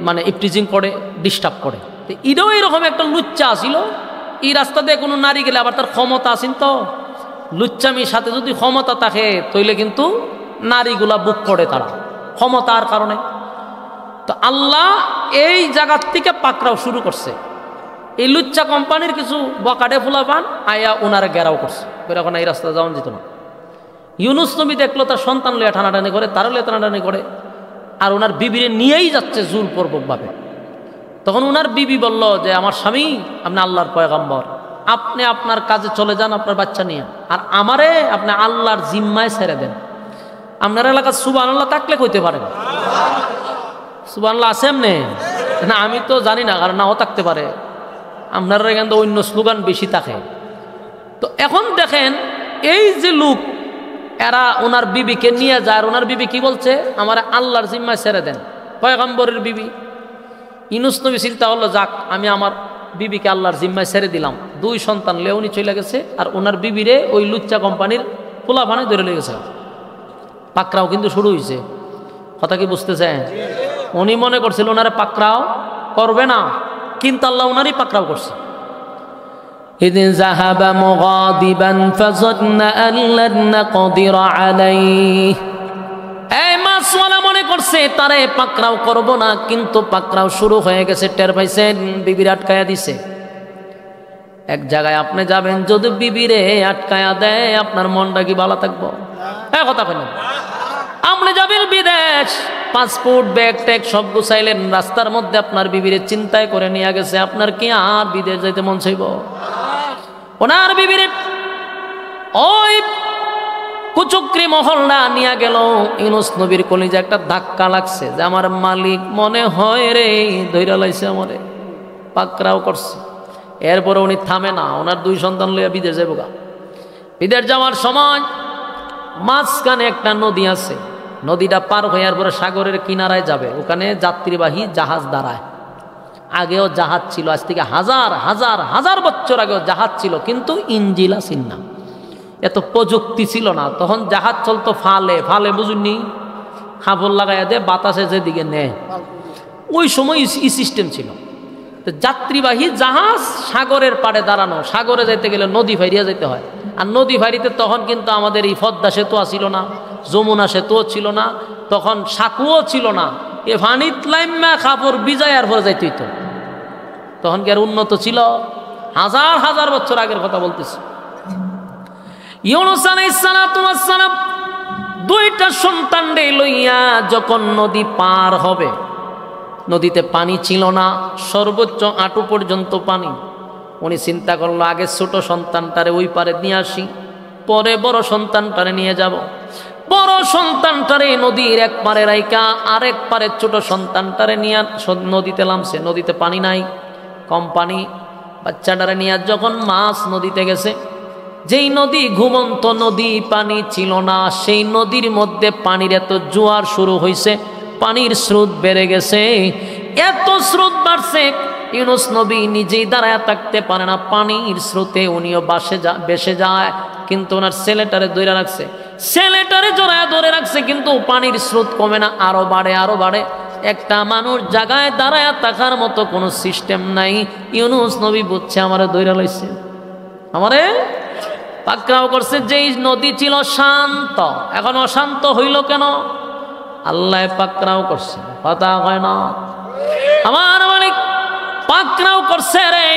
মানে ইফটিজিং করে, ডিস্টার্ব করে। তো এটাও এরকম একটা লুচ্চা আসিল। এই রাস্তা দিয়ে কোনো নারী গেলে আবার তার ক্ষমতা আসেন, তো লুচ্চামির সাথে যদি ক্ষমতা থাকে তইলে কিন্তু নারীগুলা বুক করে তারা ক্ষমতার কারণে। তো আল্লাহ এই জায়গার থেকে পাকড়াও শুরু করছে। এই লুচ্চা কোম্পানির কিছু বকাটে ফুলা পান আয়া ওনারা ঘেরাও করছে, এখন এই রাস্তা যাওয়া যেত না। ইউনুস নবী দেখলো তার সন্তান লইয়া টানাটানি করে, তারও লইয়া টানাটানি করে, আর ওনার বিবিরে নিয়েই যাচ্ছে জোরপূর্বকভাবে। তখন ওনার বিবি বলল যে আমার স্বামী, আপনি আল্লাহর পয়গম্বর, আপনি আপনার কাজে চলে যান আপনার বাচ্চা নিয়ে, আর আমারে আপনি আল্লাহর জিম্মায় ছেড়ে দেন। আপনার এলাকার সুবহানাল্লাহ থাকলে কইতে পারেন, সুবহানাল্লাহ আছে এমনি না? আমি তো জানি না, কারণ নাও থাকতে পারে, আপনারা এখান থেকে অন্য স্লোগান বেশি থাকে। তো এখন দেখেন এই যে লোক, এরা ওনার বিবিকে নিয়ে যায়, আর ওনার বিবি কি বলছে, আমার আল্লাহর জিম্মায় ছেড়ে দেন। পয়গম্বরের বিবি। ইউনুস নবী চিন্তা করলো, যাক আমি আমার বিবিকে আল্লাহর জিম্মায় ছেড়ে দিলাম। 2 সন্তান লেউনি চলে গেছে, আর ওনার বিবিরে ওই লুচ্চা কোম্পানির পোলাপানে ধরে লেগেছে। পাকড়াও কিন্তু শুরু হয়েছে, কথা কি বুঝতেছেন? উনি মনে করছিল ওনারে পাকড়াও করবে না, কিন্তু আল্লাহ ওনারই পাকড়াও করছে। إذ ذهب مغاضبا فظن أن لن نقدر عليه। এই মাছওয়ালা মনে করছে তারে পাকড়াও করব না, কিন্তু পাকড়াও শুরু হয়ে গেছে। টের পাইছেন, বিবির আটকায়া দিছে। এক জায়গায় আপনি যাবেন, যদি বিবিরে আটকায়া দেয় আপনার মনটা কি ভালো থাকবো? কথা বলেন। আপনি যাবেন বিদেশ, পাসপোর্ট ব্যাগ ট্যাগ সব গুছাইলেন, রাস্তার মধ্যে আপনার বিবিরে চিন্তায় করে নিয়ে গেছে, আপনার কি আর বিদেশ যাইতে মন চাইব? ওনার বিবিরে ওই কুচক্রি মহল্লা নিয়ে গেল। ইউনুস নবীর কলিজা একটা ধাক্কা লাগছে যে আমার মালিক মনে হয় রে ধইরা লাইছে, আমারে পাকড়াও করছে। এরপরে উনি থামে না, ওনার 2 সন্তান লইয়া বিদেশ যাবো গা। বিদেশ যাওয়ার সময় মাঝখানে একটা নদী আছে, নদীটা পার হইয়ার পরে সাগরের কিনারায় যাবে, ওখানে যাত্রীবাহী জাহাজ দাঁড়ায়। আগেও জাহাজ ছিল, আজ থেকে হাজার হাজার হাজার বছর আগেও জাহাজ ছিল, কিন্তু ইঞ্জিল আসেন না, এত প্রযুক্তি ছিল না। তখন জাহাজ চলতো ফালে ফালে, বুঝুননি? হাবল লাগাইয়া দে, বাতাসে যেদিকে নেয়, ওই সময় ই সিস্টেম ছিল। তো যাত্রীবাহী জাহাজ সাগরের পাড়ে দাঁড়ানো, সাগরে যাইতে গেলে নদী ফাইরিয়া যেতে হয়। আর নদী ফাইরিতে তখন কিন্তু আমাদের এই পদ্মা সেতু ছিল না, যমুনা সেতুও ছিল না, তখন সাঁকুও ছিল না। এ ফানিত লাইম্মা কাপড় বিজায়ার পরে যাইতে হইতো। তখন কি আর উন্নত ছিল? হাজার হাজার বছর আগের কথা বলতেছি। ইউনুস আলাইহিস সালাতু ওয়াস সালাম 2টা সন্তানরে লইয়া যখন নদী পার হবে, নদীতে পানি ছিল না, সর্বোচ্চ আঁটু পর্যন্ত পানি। উনি চিন্তা করলো, আগে ছোট সন্তানটারে ওই পারে নিয়ে আসি, পরে বড় সন্তানটারে নিয়ে যাব। বড় সন্তানটারে নদীর এক পারে রাইকা আরেক পারে ছোট সন্তানটারে নিয়ে নদীতে নামছে। নদীতে পানি নাই, কম পানি। বাচ্চাটারে নিয়ে যখন মাছ নদীতে গেছে, যেই নদী ঘুমন্ত নদী, পানি ছিল না, সেই নদীর মধ্যে পানির এত জোয়ার শুরু হয়েছে, পানির স্রোত বেড়ে গেছে। এত স্রোত বাড়ছে, ইউনুস নবী নিজেই দাঁড়ায় থাকতে পারে না, পানির স্রোতে উনিও ভেসে যায়। কিন্তু ওনার ছেলেটারে ধরে রাখছে, ছেলেটারে জড়ায় ধরে রাখছে, কিন্তু পানির স্রোত কমে না, আরো বাড়ে আরো বাড়ে। একটা মানুষ জায়গায় দাঁড়ায় থাকার মতো কোনো সিস্টেম নাই। ইউনুস নবী বুঝছে আমারে ধরে লাইছে, আমারে পাকড়াও করছে। যেই নদী ছিল শান্ত, এখন অশান্ত হইল কেন? আল্লাহ পাকড়াও করছে, কথা হয় না? আমার মালিক পাকড়াও করছে রে।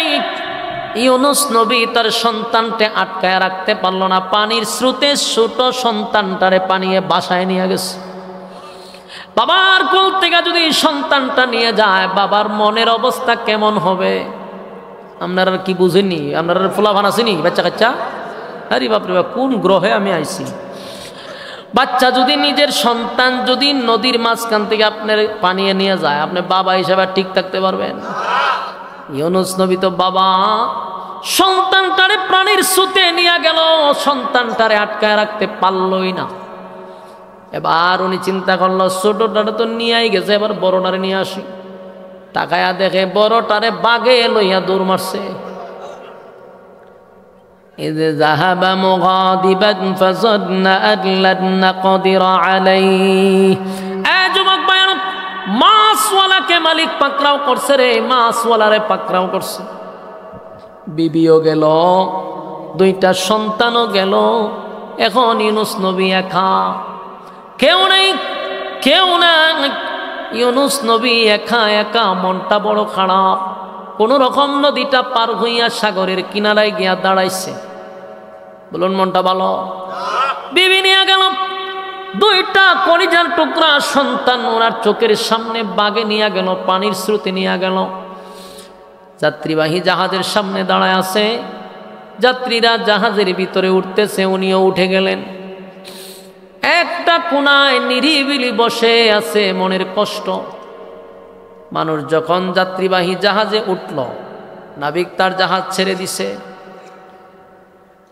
ইউনুস নবী তার সন্তানকে আটকায় রাখতে পারল না, পানির স্রোতে ছোট সন্তানটারে পানিয়ে বাসায় নিয়ে গেছে। বাবার কোল থেকে যদি সন্তানটা নিয়ে যায়, বাবার মনের অবস্থা কেমন হবে? আপনারা কি বুঝেননি? আপনারা ফুলাভান আসেনি বাচ্চা কাচ্চা? আরে বাপরে বাপ, কোন গ্রহে আমি আইছি? বাচ্চা যদি, নিজের সন্তান যদি নদীর মাঝখান থেকে আপনার পানিয়ে নিয়ে যায়, আপনি বাবা হিসাবে ঠিক থাকতে পারবেন? ইউনুস নবী তো বাবা, সন্তানটারে প্রাণীর সুতে নিয়ে গেল, সন্তানটারে আটকায় রাখতে পারলই না। এবার উনি চিন্তা করলো, ছোটটারে তো নিয়েই গেছে, এবার বড়টারে নিয়ে আসি। তাকায়া দেখে বড়টারে বাগে লইয়া দৌড় মারছে। إذ ذهب مغاضبا فظن أن لن نقدر عليه। যুবক ভাইরা, মাছওয়ালাকে মালিক পাকড়াও করছে রে, মাছওয়ালারে পাকড়াও করছে। বিবিও গেল, 2টা সন্তানও গেল। এখন ইউনুস নবী একা, কেউ নেই, কেউ নাই। ইউনুস নবী একা একা, মনটা বড় খারাপ। কোন রকম নদীটা পার হইয়া সাগরের কিনারায় গিয়া দাঁড়াইছে। বলুন মনটা ভালো। বিবি নিয়ে গেল দুইটা কলিজার টুকরা সন্তান, ওনার চোখের সামনে বাগে নিয়ে গেল, পানির স্রোতে নিয়ে গেল। যাত্রীবাহী জাহাজের সামনে দাঁড়ায় আছে, যাত্রীরা জাহাজের ভিতরে উঠতেছে, উনিও উঠে গেলেন। একটা কোনায় নিরিবিলি বসে আছে, মনের কষ্ট। মানুষ যখন যাত্রীবাহী জাহাজে উঠল, নাবিক তার জাহাজ ছেড়ে দিছে।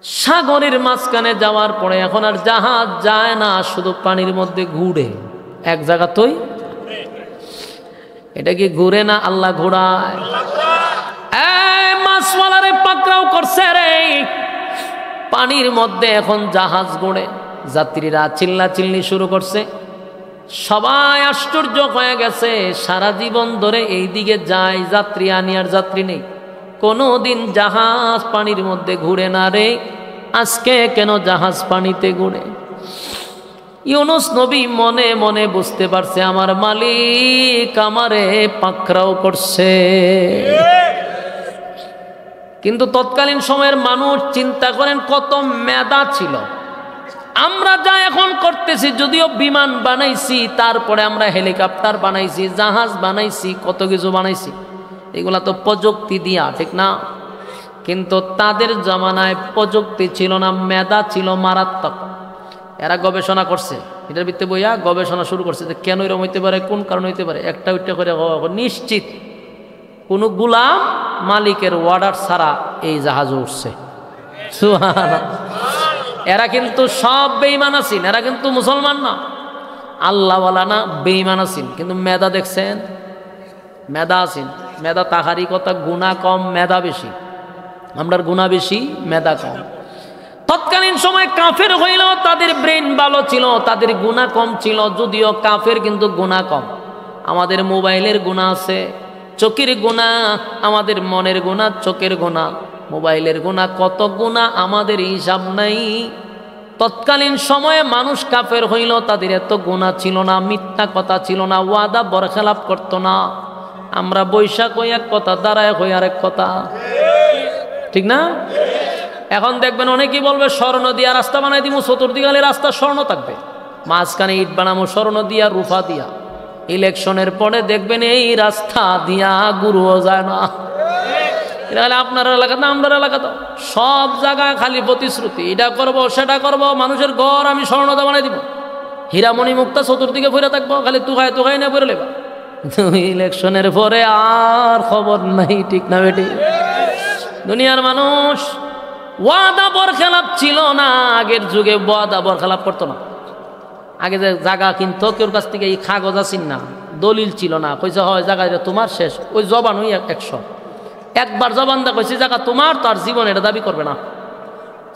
সাগরের মাঝখানে যাওয়ার পরে এখন আর জাহাজ যায় না, শুধু পানির মধ্যে ঘুরে এক জায়গাতেই। এটা কি ঘুরে না আল্লাহ ঘোরায়? মাছওয়ালারে পাকড়াও করছে রে। পানির মধ্যে এখন জাহাজ ঘোরে, যাত্রীরা চিল্লা চিল্লি শুরু করছে। সবাই আশ্চর্য হয়ে গেছে, সারা জীবন ধরে এই দিকে যায় যাত্রী আনি আর যাত্রী নেই, কোনোদিন জাহাজ পানির মধ্যে ঘুরে না রে, আজকে কেন জাহাজ পানিতে ঘুরে? ইউনুস নবী মনে মনে বুঝতে পারছে আমার মালিক আমারে পাকড়াও করছে। কিন্তু তৎকালীন সময়ের মানুষ চিন্তা করেন কত মেধা ছিল। আমরা যা এখন করতেছি, যদিও বিমান বানাইছি, তারপরে আমরা হেলিকপ্টার বানাইছি, জাহাজ বানাইছি, কত কিছু বানাইছি, এগুলা তো প্রযুক্তি দিয়া, ঠিক না? কিন্তু তাদের জামানায় প্রযুক্তি ছিল না, মেধা ছিল মারাত্মক। এরা গবেষণা করছে, এটার ভিত্তিতে বইয়া গবেষণা শুরু করছে যে কেন এরকম হইতে পারে, কোন কারণ হইতে পারে। একটা উইটা করে নিশ্চিত কোন গুলাম মালিকের অর্ডার ছাড়া এই জাহাজ উঠছে। সুবহানাল্লাহ। এরা কিন্তু সব বেঈমান আছেন, এরা কিন্তু মুসলমান না, আল্লাহওয়ালা না, বেঈমান আছেন। কিন্তু মেধা দেখছেন, মেধা আছেন। মেধা তাহারি কথা, গুনাহ কম মেধা বেশি। আমরার গুনাহ বেশি, মেধা কম। তৎকালীন সময় কাফের হইলেও তাদের ব্রেন ভালো ছিল, তাদের গুনাহ কম ছিল। যদিও কাফের কিন্তু গুনাহ কম। আমাদের মোবাইলের গুনাহ আছে, চোখের গুনাহ, আমাদের মনের গুনাহ, চোখের গুনাহ, মোবাইলের গুনাহ, কত গুনাহ আমাদের হিসাব নাই। তৎকালীন সময়ে মানুষ কাফের হইল, তাদের এত গুনাহ ছিল না, মিথ্যা কথা ছিল না, ওয়াদা বরখেলাপ করত না। আমরা বৈশাখ হই এক কথা, দাঁড়ায় হই আরেক কথা, ঠিক না? এখন দেখবেন অনেকেই বলবে স্বর্ণ দিয়া রাস্তা বানাই দিব, চতুর্দিকে রাস্তা স্বর্ণ থাকবে, মাঝখানে ইট বানাবো স্বর্ণ দিয়া, রূপা দিয়া। ইলেকশনের পরে দেখবেন এই রাস্তা দিয়া গুরুও যায় না। আপনার এলাকা না আমরা এলাকা তো সব জায়গায় খালি প্রতিশ্রুতি, এটা করবো সেটা করবো, মানুষের ঘর আমি স্বর্ণদা বানাই দিব, হীরামণি মুক্তা চতুর্দিকে ফিরে থাকবো, খালি তুখাই না পড়ে লেবা। ইলেকশনের পরে আর খবর নাই, ঠিক না বেটি? দুনিয়ার মানুষ ওয়াদা বরখেলাপ ছিল না, আগের যুগে ওয়াদা বরখেলাপ করতো না। আগে যে জায়গা কিনতো কেউ কাছ থেকে এই কাগজ আসিন না, দলিল ছিল না, কইছে হয় জায়গা এটা তোমার, শেষ। ওই জবান ওই 100 একবার জবান দা কইছে জায়গা তোমার, তার জীবন এটা দাবি করবে না।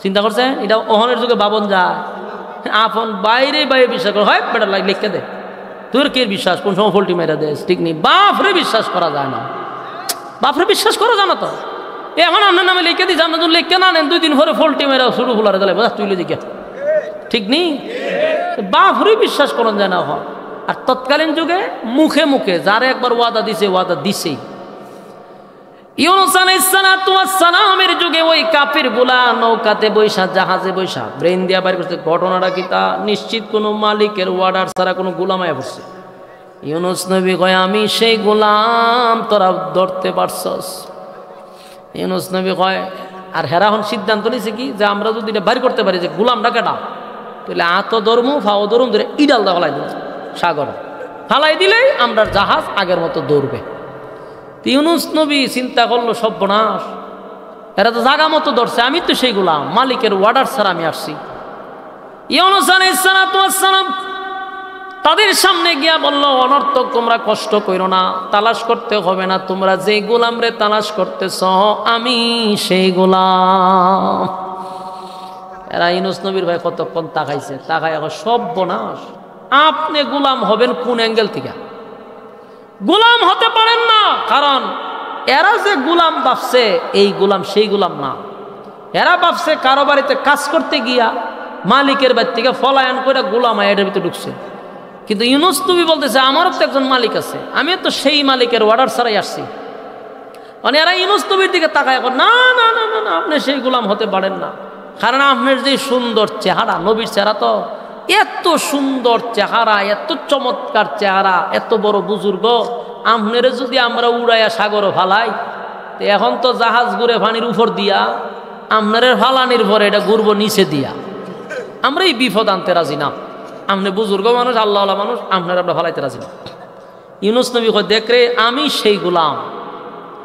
চিন্তা করছে এটা ওহনের যুগে বাবন যায়, আপন বাইরে বাইরে বিশ্বাস করে, হয় বেটা লিখতে দে, তোর কে বিশ্বাস, কোন সময় ফল্টি মেরা দেশ, ঠিক নেই। বাপরে বিশ্বাস করা যায় না, বাপরে বিশ্বাস করা যায় না। তো এখন আপনার নামে লিখে দিচ্ছে, আপনি যদি লিখে না নেন 2 দিন পরে ফল্টি মেরা শুরু ফুলারে গেলে তুই লিখে, ঠিক নেই। বাপরে বিশ্বাস করা যায় না। আর তৎকালীন যুগে মুখে মুখে যারা একবার ওয়াদা দিছে, ওয়াদা দিছেই। ইউনূস আলাইহিস সালাতু ওয়াস সালামের যুগে ওই কাফির গুলা নৌকাতে বৈশা, জাহাজে বৈশা ব্রেন দিয়া বাইর করতে, ঘটনাটা কি তা নিশ্চিত কোনো মালিকের অর্ডার ছাড়া কোনো গোলামায় পড়ছে। ইউনূস নবী কয় আমি সেই গোলাম, তোরা ধরতে পারছস। ইউনূস নবী কয়, আর হেরা এখন সিদ্ধান্ত নিছে কি যে আমরা যদি এটা বাইর করতে পারি যে গোলামটা কেটা, তাহলে আতো ধরমু ফাও ধরুম ধরে ইডাল দা ফেলাই দেব সাগরে, ফালাই দিলেই আমরা জাহাজ আগের মতো দৌড়বে। ইউনূস নবী চিন্তা করলো সর্বনাশ, এরা তো জাগা মতো ধরছে, আমি তো সেই গোলাম, মালিকের অর্ডার ছাড়া আমি আসছি। ইউনূস আলাইহিস সালাতু ওয়াস সালাম তাদের সামনে গিয়া বলল, অনর্থক তোমরা কষ্ট করো না, তালাশ করতে হবে না, তোমরা যে গোলাম রে তালাশ করতেছ আমি সেই গোলাম। এরা ইউনূস নবীর ভাই কতক্ষণ তাকাইছে, তাকাই এখন সর্বনাশ, আপনি গোলাম হবেন কোন অ্যাঙ্গেল থেকে? গোলাম হতে পারেন না, কারণ এরা যে গোলাম ভাবছে এই গোলাম সেই গোলাম না। এরা ভাবছে কারো বাড়িতে কাজ করতে গিয়া মালিকের বাড়ি থেকে ফলায়ন করে গোলাম এটার ভিতরে ঢুকছে। কিন্তু ইউনূস নবী বলতেছে আমারও তো একজন মালিক আছে, আমি তো সেই মালিকের অর্ডার ছাড়াই আসছি। মানে এরা ইউনূস নবীর দিকে তাকায়, না না না না না, আপনি সেই গোলাম হতে পারেন না, কারণ আপনার যে সুন্দর চেহারা, নবীর চেহারা তো এত সুন্দর চেহারা, এত চমৎকার চেহারা, এত বড় বুজুর্গ, আপনারে যদি আমরা উড়াইয়া সাগর ফালাই, এখন তো জাহাজ ঘুরে পানির উপর দিয়া, আপনার ফালানির পরে এটা ঘুরবো নিচে দিয়া, আমরা এই বিপদ আনতে রাজি না। আপনি বুজুর্গ মানুষ, আল্লাহ মানুষ, আপনার আমরা ফালাইতে রাজি না। ইউনূস নবী কয়, দেখ রে, আমি সেই গোলাম।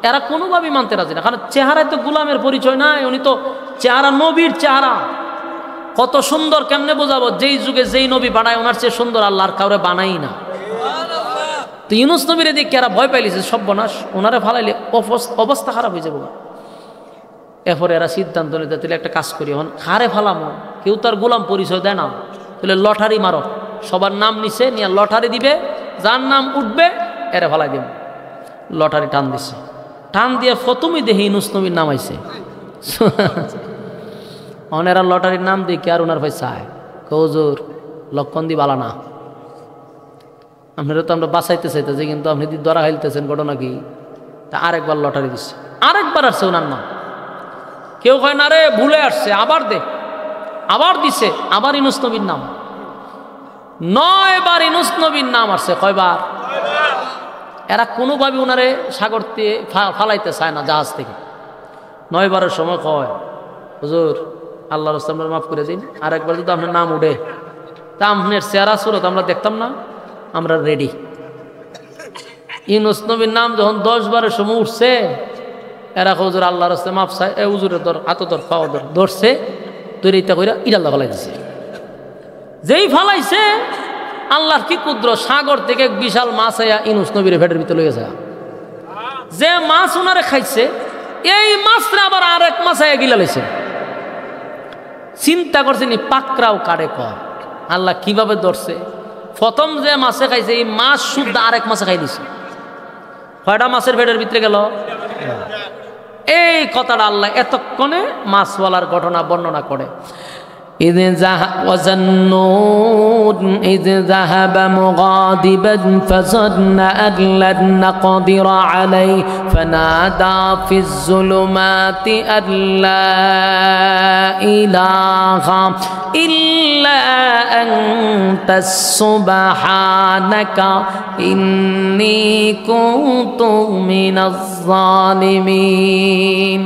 এরা কোনোভাবেই মানতে রাজি না, কারণ চেহারায় তো গোলামের পরিচয় নাই, উনি তো চেহারা নবীর চেহারা। কত সুন্দর কেমনে বোঝাবো, যেই যুগে যেই নবী বানায় ওনার চেয়ে সুন্দর আল্লাহর কাউরে বানাই না। তো ইউনূস নবীর এদিকে এরা ভয় পাইলিছে, সর্বনাশ, ওনারে ফালাইলে অবস্থা খারাপ হয়ে যাবো। এরপরে এরা সিদ্ধান্ত নিতে, তাহলে একটা কাজ করি, এখন হারে ফালামো, কেউ তার গোলাম পরিচয় দেয় না, তাহলে লটারি মারো, সবার নাম নিচে নিয়ে লটারি দিবে, যার নাম উঠবে এরা ফালাই দেব। লটারি টান দিছে, টান দিয়ে প্রথমেই দেখি ইউনূস নবীর নাম আইছে। এরা লটারির নাম দিয়ে কি আর ওনার ভাই চায়, হুজুর লক্ষণ দি বালা না, আপনারা তো আমরা বাঁচাইতে চাইতেছি, কিন্তু আপনি ধরা খাইতেছেন, ঘটনা কি? তা আরেকবার লটারি দিচ্ছে, আরেকবার আসছে ওনার নাম। কেউ কয় না রে ভুলে আসছে, আবার দে, আবার দিছে, আবার ইউনূস নবীর নাম। 9 বার ইউনূস নবীর নাম আসছে। কয়বার? এরা কোনোভাবে ওনারে সাগর দিয়ে ফালাইতে চায় না জাহাজ থেকে। 9 বারের সময় কয়, হুজুর আল্লাহর রাস্তায় আমরা মাফ করে দিন, আরেকবার যদি আপনার নাম উঠে, তা আপনার চেহারা সুরত আমরা দেখতাম না, আমরা রেডি। ইউনূস নবীর নাম যখন 10 বারের সময় উঠছে, এরা হুজুর আল্লাহর রাস্তায় মাফ চায়, এ হুজুরের ধর, হাত ধর, পাও ধর, ধরছে, তৈরিটা করে ইরাল্লাহ ফালাই দিছে। যেই ফালাইছে, আল্লাহর কি কুদ্র, সাগর থেকে এক বিশাল মাছ আয়া ইউনূস নবীর পেটের ভিতরে লয়ে গেছে। যে মাছ ওনারে খাইছে, এই মাছটা আবার আরেক মাছ আয়া গিলা লাইছে। চিন্তা করছেন, পাকড়াও কারে কয়, আল্লাহ কিভাবে ধরছে? প্রথম যে মাছে খাইছে, এই মাছ শুদ্ধ আরেক মাছে খাই দিছে। কয়টা মাছের পেটের ভিতরে গেল? এই কথাটা আল্লাহ এতক্ষণে মাছওয়ালার ঘটনা বর্ণনা করে। إذ ذهب مغاضبا فظن أن لن نقدر عليه فنادى في الظلمات أن لا إله إلا أنت سبحانك إني كنت من الظالمين।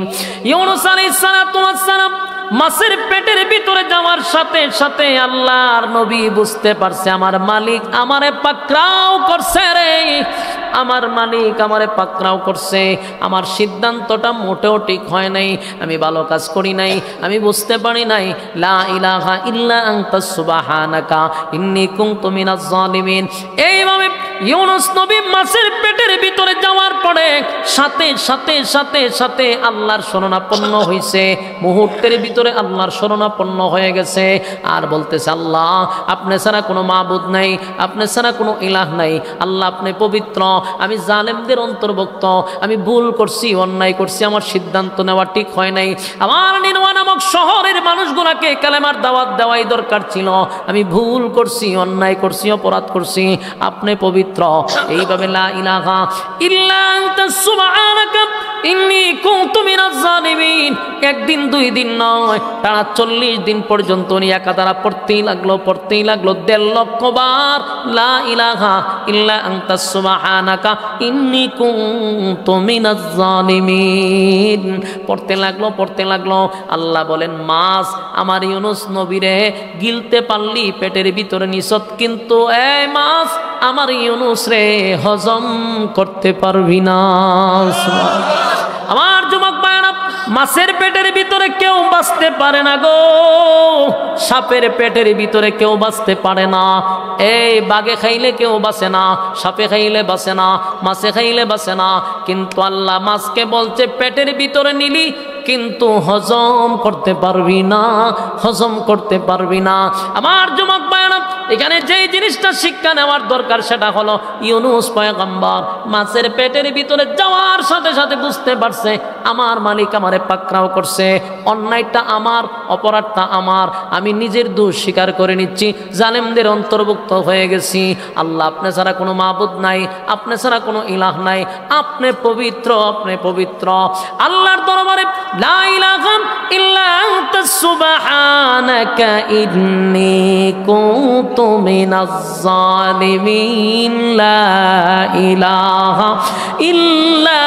ইউনূস আলাইহিস সালাতু ওয়াস সালাম মাছের পেটের ভিতরে যাওয়ার সাথে সাথে আল্লাহর নবী বুঝতে পারছে, আমার মালিক আমারে পাকড়াও করছে রে, আমার মালিক আমারে পাকড়াও করছে, আমার সিদ্ধান্তটা মোটেও ঠিক হয় নাই, আমি ভালো কাজ করি নাই, আমি বুঝতে পারি নাই। লা ইলাহা ইল্লা আনতা সুবহানাকা ইন্নী কুনতু মিনাজ জালিমিন। এইভাবে ইউনূস নবী মাছের পেটের ভিতরে যাওয়ার পরে সাথে সাথে সাথে সাথে আল্লাহর শরণাপন্ন হয়েছে, মুহূর্তের ভিতরে আল্লাহর শরণাপন্ন হয়ে গেছে, আর বলতেছে, আল্লাহ আপনি ছাড়া কোনো মাবুদ নাই, আপনি ছাড়া কোনো ইলাহ নাই, আল্লাহ আপনি পবিত্র, আমি জালেমদের অন্তর্ভুক্ত, আমি ভুল করছি, অন্যায় করছি, আমার সিদ্ধান্ত নেওয়া ঠিক হয় নাই, আমার নিনওয়া নামক শহরের মানুষগুলোকে কালেমার দাওয়াত দেওয়াই দরকার ছিল, আমি ভুল করছি, অন্যায় করছি, অপরাধ করছি, আপনি পবিত্র। এইভাবে লা ইলাহা ইল্লা আনতা সুবহানাকা ইন্নী কুনতু মিনাজ জালিমিন। একদিন 2 দিন নয়, টানা 40 দিন পর্যন্ত উনি একাধারা পড়তেই লাগলো 1.5 লক্ষ বার লা ইলাহা ইল্লা আনতা সুবহানাকা ইন্নী কুনতু মিনাজ জালিমিন পড়তে লাগলো। আল্লাহ বলেন, মাছ আমার ইউনূস নবীরে গিলতে পারলি পেটের ভিতরে নিছত, কিন্তু এই মাছ আমার ইউনূস রে হজম করতে পারবি না। আমার যুবক ভাইরা, মাছের পেটের ভিতরে কেউ বাঁচতে পারে না গো, সাপের পেটের ভিতরে কেউ বাঁচতে পারে না। এই বাঘে খাইলে কেউ বাঁচে না, সাপে খাইলে বাঁচে না, মাছে খাইলে বাঁচে না, কিন্তু আল্লাহ মাছকে বলছে পেটের ভিতরে নিলি কিন্তু হজম করতে পারবি না, হজম করতে পারবি না। আমার যুবক ভাইরা, এখানে যেই জিনিসটা শিক্ষা নেওয়ার দরকার সেটা হলো ইউনূস পয়গম্বর মাছের পেটের ভিতরে যাওয়ার সাথে সাথে বুঝতে পারছে আমার মালিক আমারে পাকড়াও করছে, অন্যায়টা আমার, অপরাধটা আমার, আমি নিজের দোষ স্বীকার করে নিচ্ছি, জালেমদের অন্তর্ভুক্ত হয়ে গেছি। আল্লাহ আপনি ছাড়া কোনো মাবুদ নাই, আপনি ছাড়া কোনো ইলাহ নাই, আপনি পবিত্র, আপনি পবিত্র। আল্লাহর দরবারে লা ইলাহা ইল্লা আনতা সুবহানাকা ইন্নী কুনতু মিনাজ জালিমিন, লা ইলাহা ইল্লা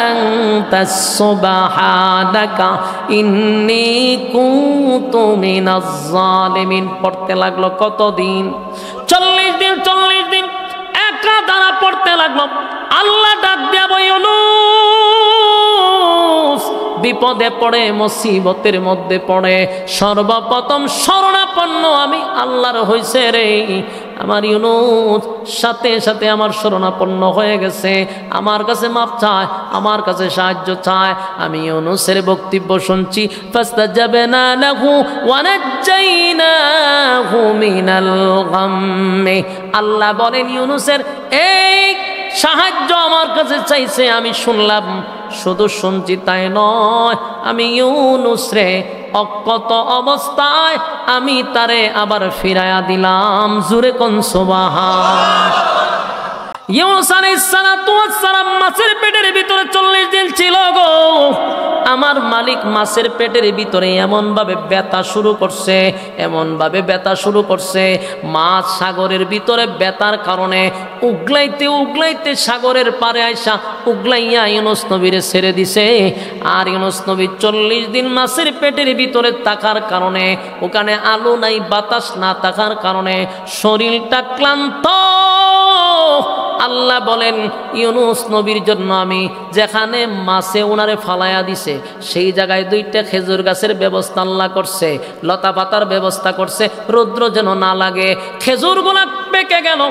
আনতা সুবহানাকা ইন্নী কুনতু মিনাজ জালিমিন। পড়তে লাগলো কতদিন? 40 দিন। 40 দিন একা দ্বারা পড়তে লাগলো। আল্লাহ ডাক দিয়া ইউনূস বিপদে পড়ে, মুসিবতের মধ্যে পড়ে সর্বপ্রথম শরণাপন্ন আমি আল্লাহর হইছে রে। আমার ইউনূস সাথে সাথে আমার শরণাপন্ন হয়ে গেছে, আমার কাছে মাপ চায়, আমার কাছে সাহায্য চায়। আমি ইউনূসের বক্তব্য শুনছি। ফাস্তাজাবনা লাহু ওয়া নাজ্জাইনাহু মিনাল গাম্মি। আল্লাহ বলেন ইউনূসের এই সাহায্য আমার কাছে চাইছে, আমি শুনলাম। শুধু শুনছি তাই নয়, আমি ইউনূস রে অক্ষত অবস্থায় আমি তারে আবার ফিরাইয়া দিলাম। জোরে কোন সুবহান। ইউনূস আলাইহিস সালাতু ওয়াস সালাম মাছের পেটের ভিতরে 40 দিন ছিল গো। আমার মালিক মাছের পেটের ভিতরে এমন ভাবে ব্যথা শুরু করছে, এমন ভাবে ব্যথা শুরু করছে, মাছ সাগরের ভিতরে ব্যথার কারণে উগলাইতে উগলাইতে সাগরের পারে আইসা উগলাইয়া ইউনূস নবীরে ছেড়ে দিছে। আর ইউনূস নবী 40 দিন মাছের পেটের ভিতরে থাকার কারণে, ওখানে আলো নাই বাতাস না থাকার কারণে শরীরটা ক্লান্ত। আল্লাহ বলেন ইউনূস নবীর জন্য আমি যেখানে মাছে ওনারে ফালাইয়া দিছে সেই জায়গায় 2টা খেজুর গাছের ব্যবস্থা আল্লাহ করছে, লতা পাতার ব্যবস্থা করছে, রৌদ্র যেন না লাগে। খেজুরগুলা পেকে গেল,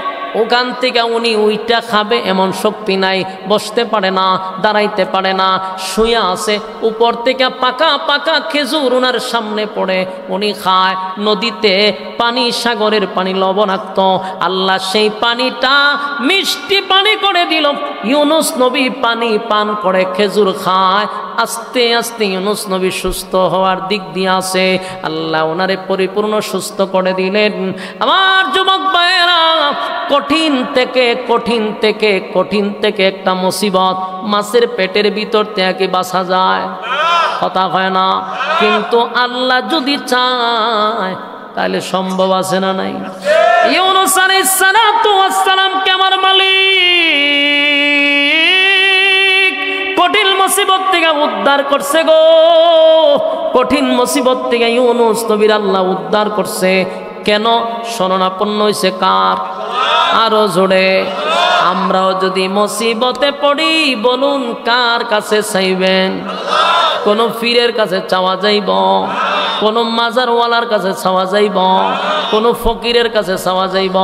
ওখান থেকে উনি ওইটা খাবে এমন শক্তি নাই, বসতে পারে না, দাঁড়াইতে পারে না, শুয়ে আছে। উপর থেকে পাকা পাকা খেজুর ওনার সামনে পড়ে, উনি খায়। নদীতে পানি, সাগরের পানি লবণাক্ত, আল্লাহ সেই পানিটা মিষ্টি পানি করে দিল। ইউনূস নবী পানি পান করে খেজুর খায়। আস্তে আস্তে ইউনূস নবী সুস্থ হওয়ার দিক দিয়ে আছে। আল্লাহ ওনারে পরিপূর্ণ সুস্থ করে দিলেন। আমার যুবক ভাইয়েরা, কঠিন থেকে একটা মুসিবত মাছের পেটের ভিতর থেকে বাঁচা যায়, কথা হয় না। কিন্তু আল্লাহ যদি চায় তাহলে সম্ভব আছে না নাই? ইউনূস আলাইহিস সালাতু ওয়াস সালাম কে আমার মালিক কঠিন মুসিবত থেকে উদ্ধার করছে গো। কঠিন মুসিবত থেকে ইউনূস নবীর আল্লাহ উদ্ধার করছে। কেন? শরণাপন্ন হইছে কার? আরো জোরে। আমরাও যদি মুসিবতে পড়ি, বলুন কার কাছে চাইবেন? কোন পীরের কাছে চাওয়া যাইব? কোন মাজারওয়ালার কাছে চাওয়া যাইব? কোন ফকিরের কাছে চাওয়া যাইব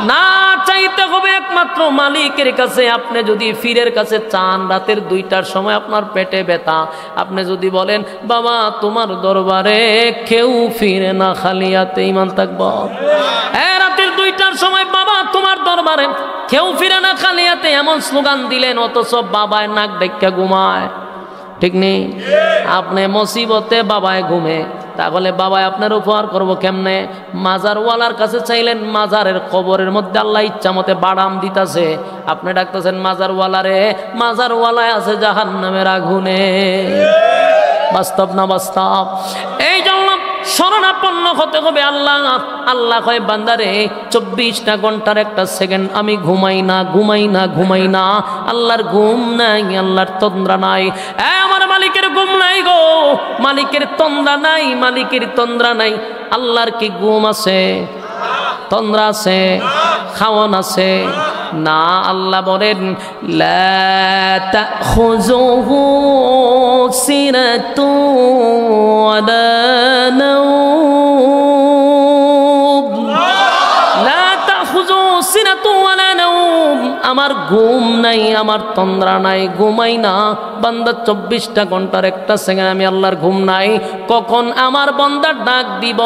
না? চাইতে হবে একমাত্র মালিকের কাছে। আপনি যদি পীরের কাছে চান, রাতের 2টার সময় আপনার পেটে ব্যথা, আপনি যদি বলেন বাবা তোমার দরবারে কেউ ফিরে না, খালি হাতে ঈমান থাকব। রাতের 2টার সময় বাবা তোমার দরবারে কেউ ফিরে না, খালি হাতে, এমন স্লোগান দিলেন, অথচ বাবায় নাক ডাইক্কা ঘুমায়, ঠিক নেই? আপনি মুসিবতে বাবায় ঘুমে, তাহলে বাবায় আপনার উপহার করবো কেমনে? মাজারওয়ালার কাছে চাইলেন, মাজারের কবরের মধ্যে আল্লাহ ইচ্ছা মতে বাড়াম দিতেছে, আপনি ডাকতেছেন মাজারওয়ালারে, মাজারওয়ালায় আছে জাহান্নামের আগুনে। বাস্তব না বাস্তব? এই জন্য শরণাপন্ন হতে হবে আল্লাহ। আল্লাহ কয় বান্দারে 24টা ঘন্টার একটা সেকেন্ড আমি ঘুমাই না। আল্লাহর ঘুম নাই, আল্লাহর তন্দ্রা নাই। আমার মালিকের ঘুম নাই গো, মালিকের তন্দ্রা নাই। আল্লাহর কি ঘুম আছে? তন্দ্রা আছে? খাওয়ান আছে? না। আল্লাহ বলেন লা তাখুযুহু সিনাতু ওয়ালা নাওম। লা তাখুযুহু সিনাতু ওয়ালা নাওম। আমার ঘুম নাই, আমার তন্দ্রা নাই, ঘুমাই না বান্দা 24টা ঘন্টার একটা সেকেন্ড আমি আল্লাহর ঘুম নাই। কখন আমার বান্দার ডাক দিব?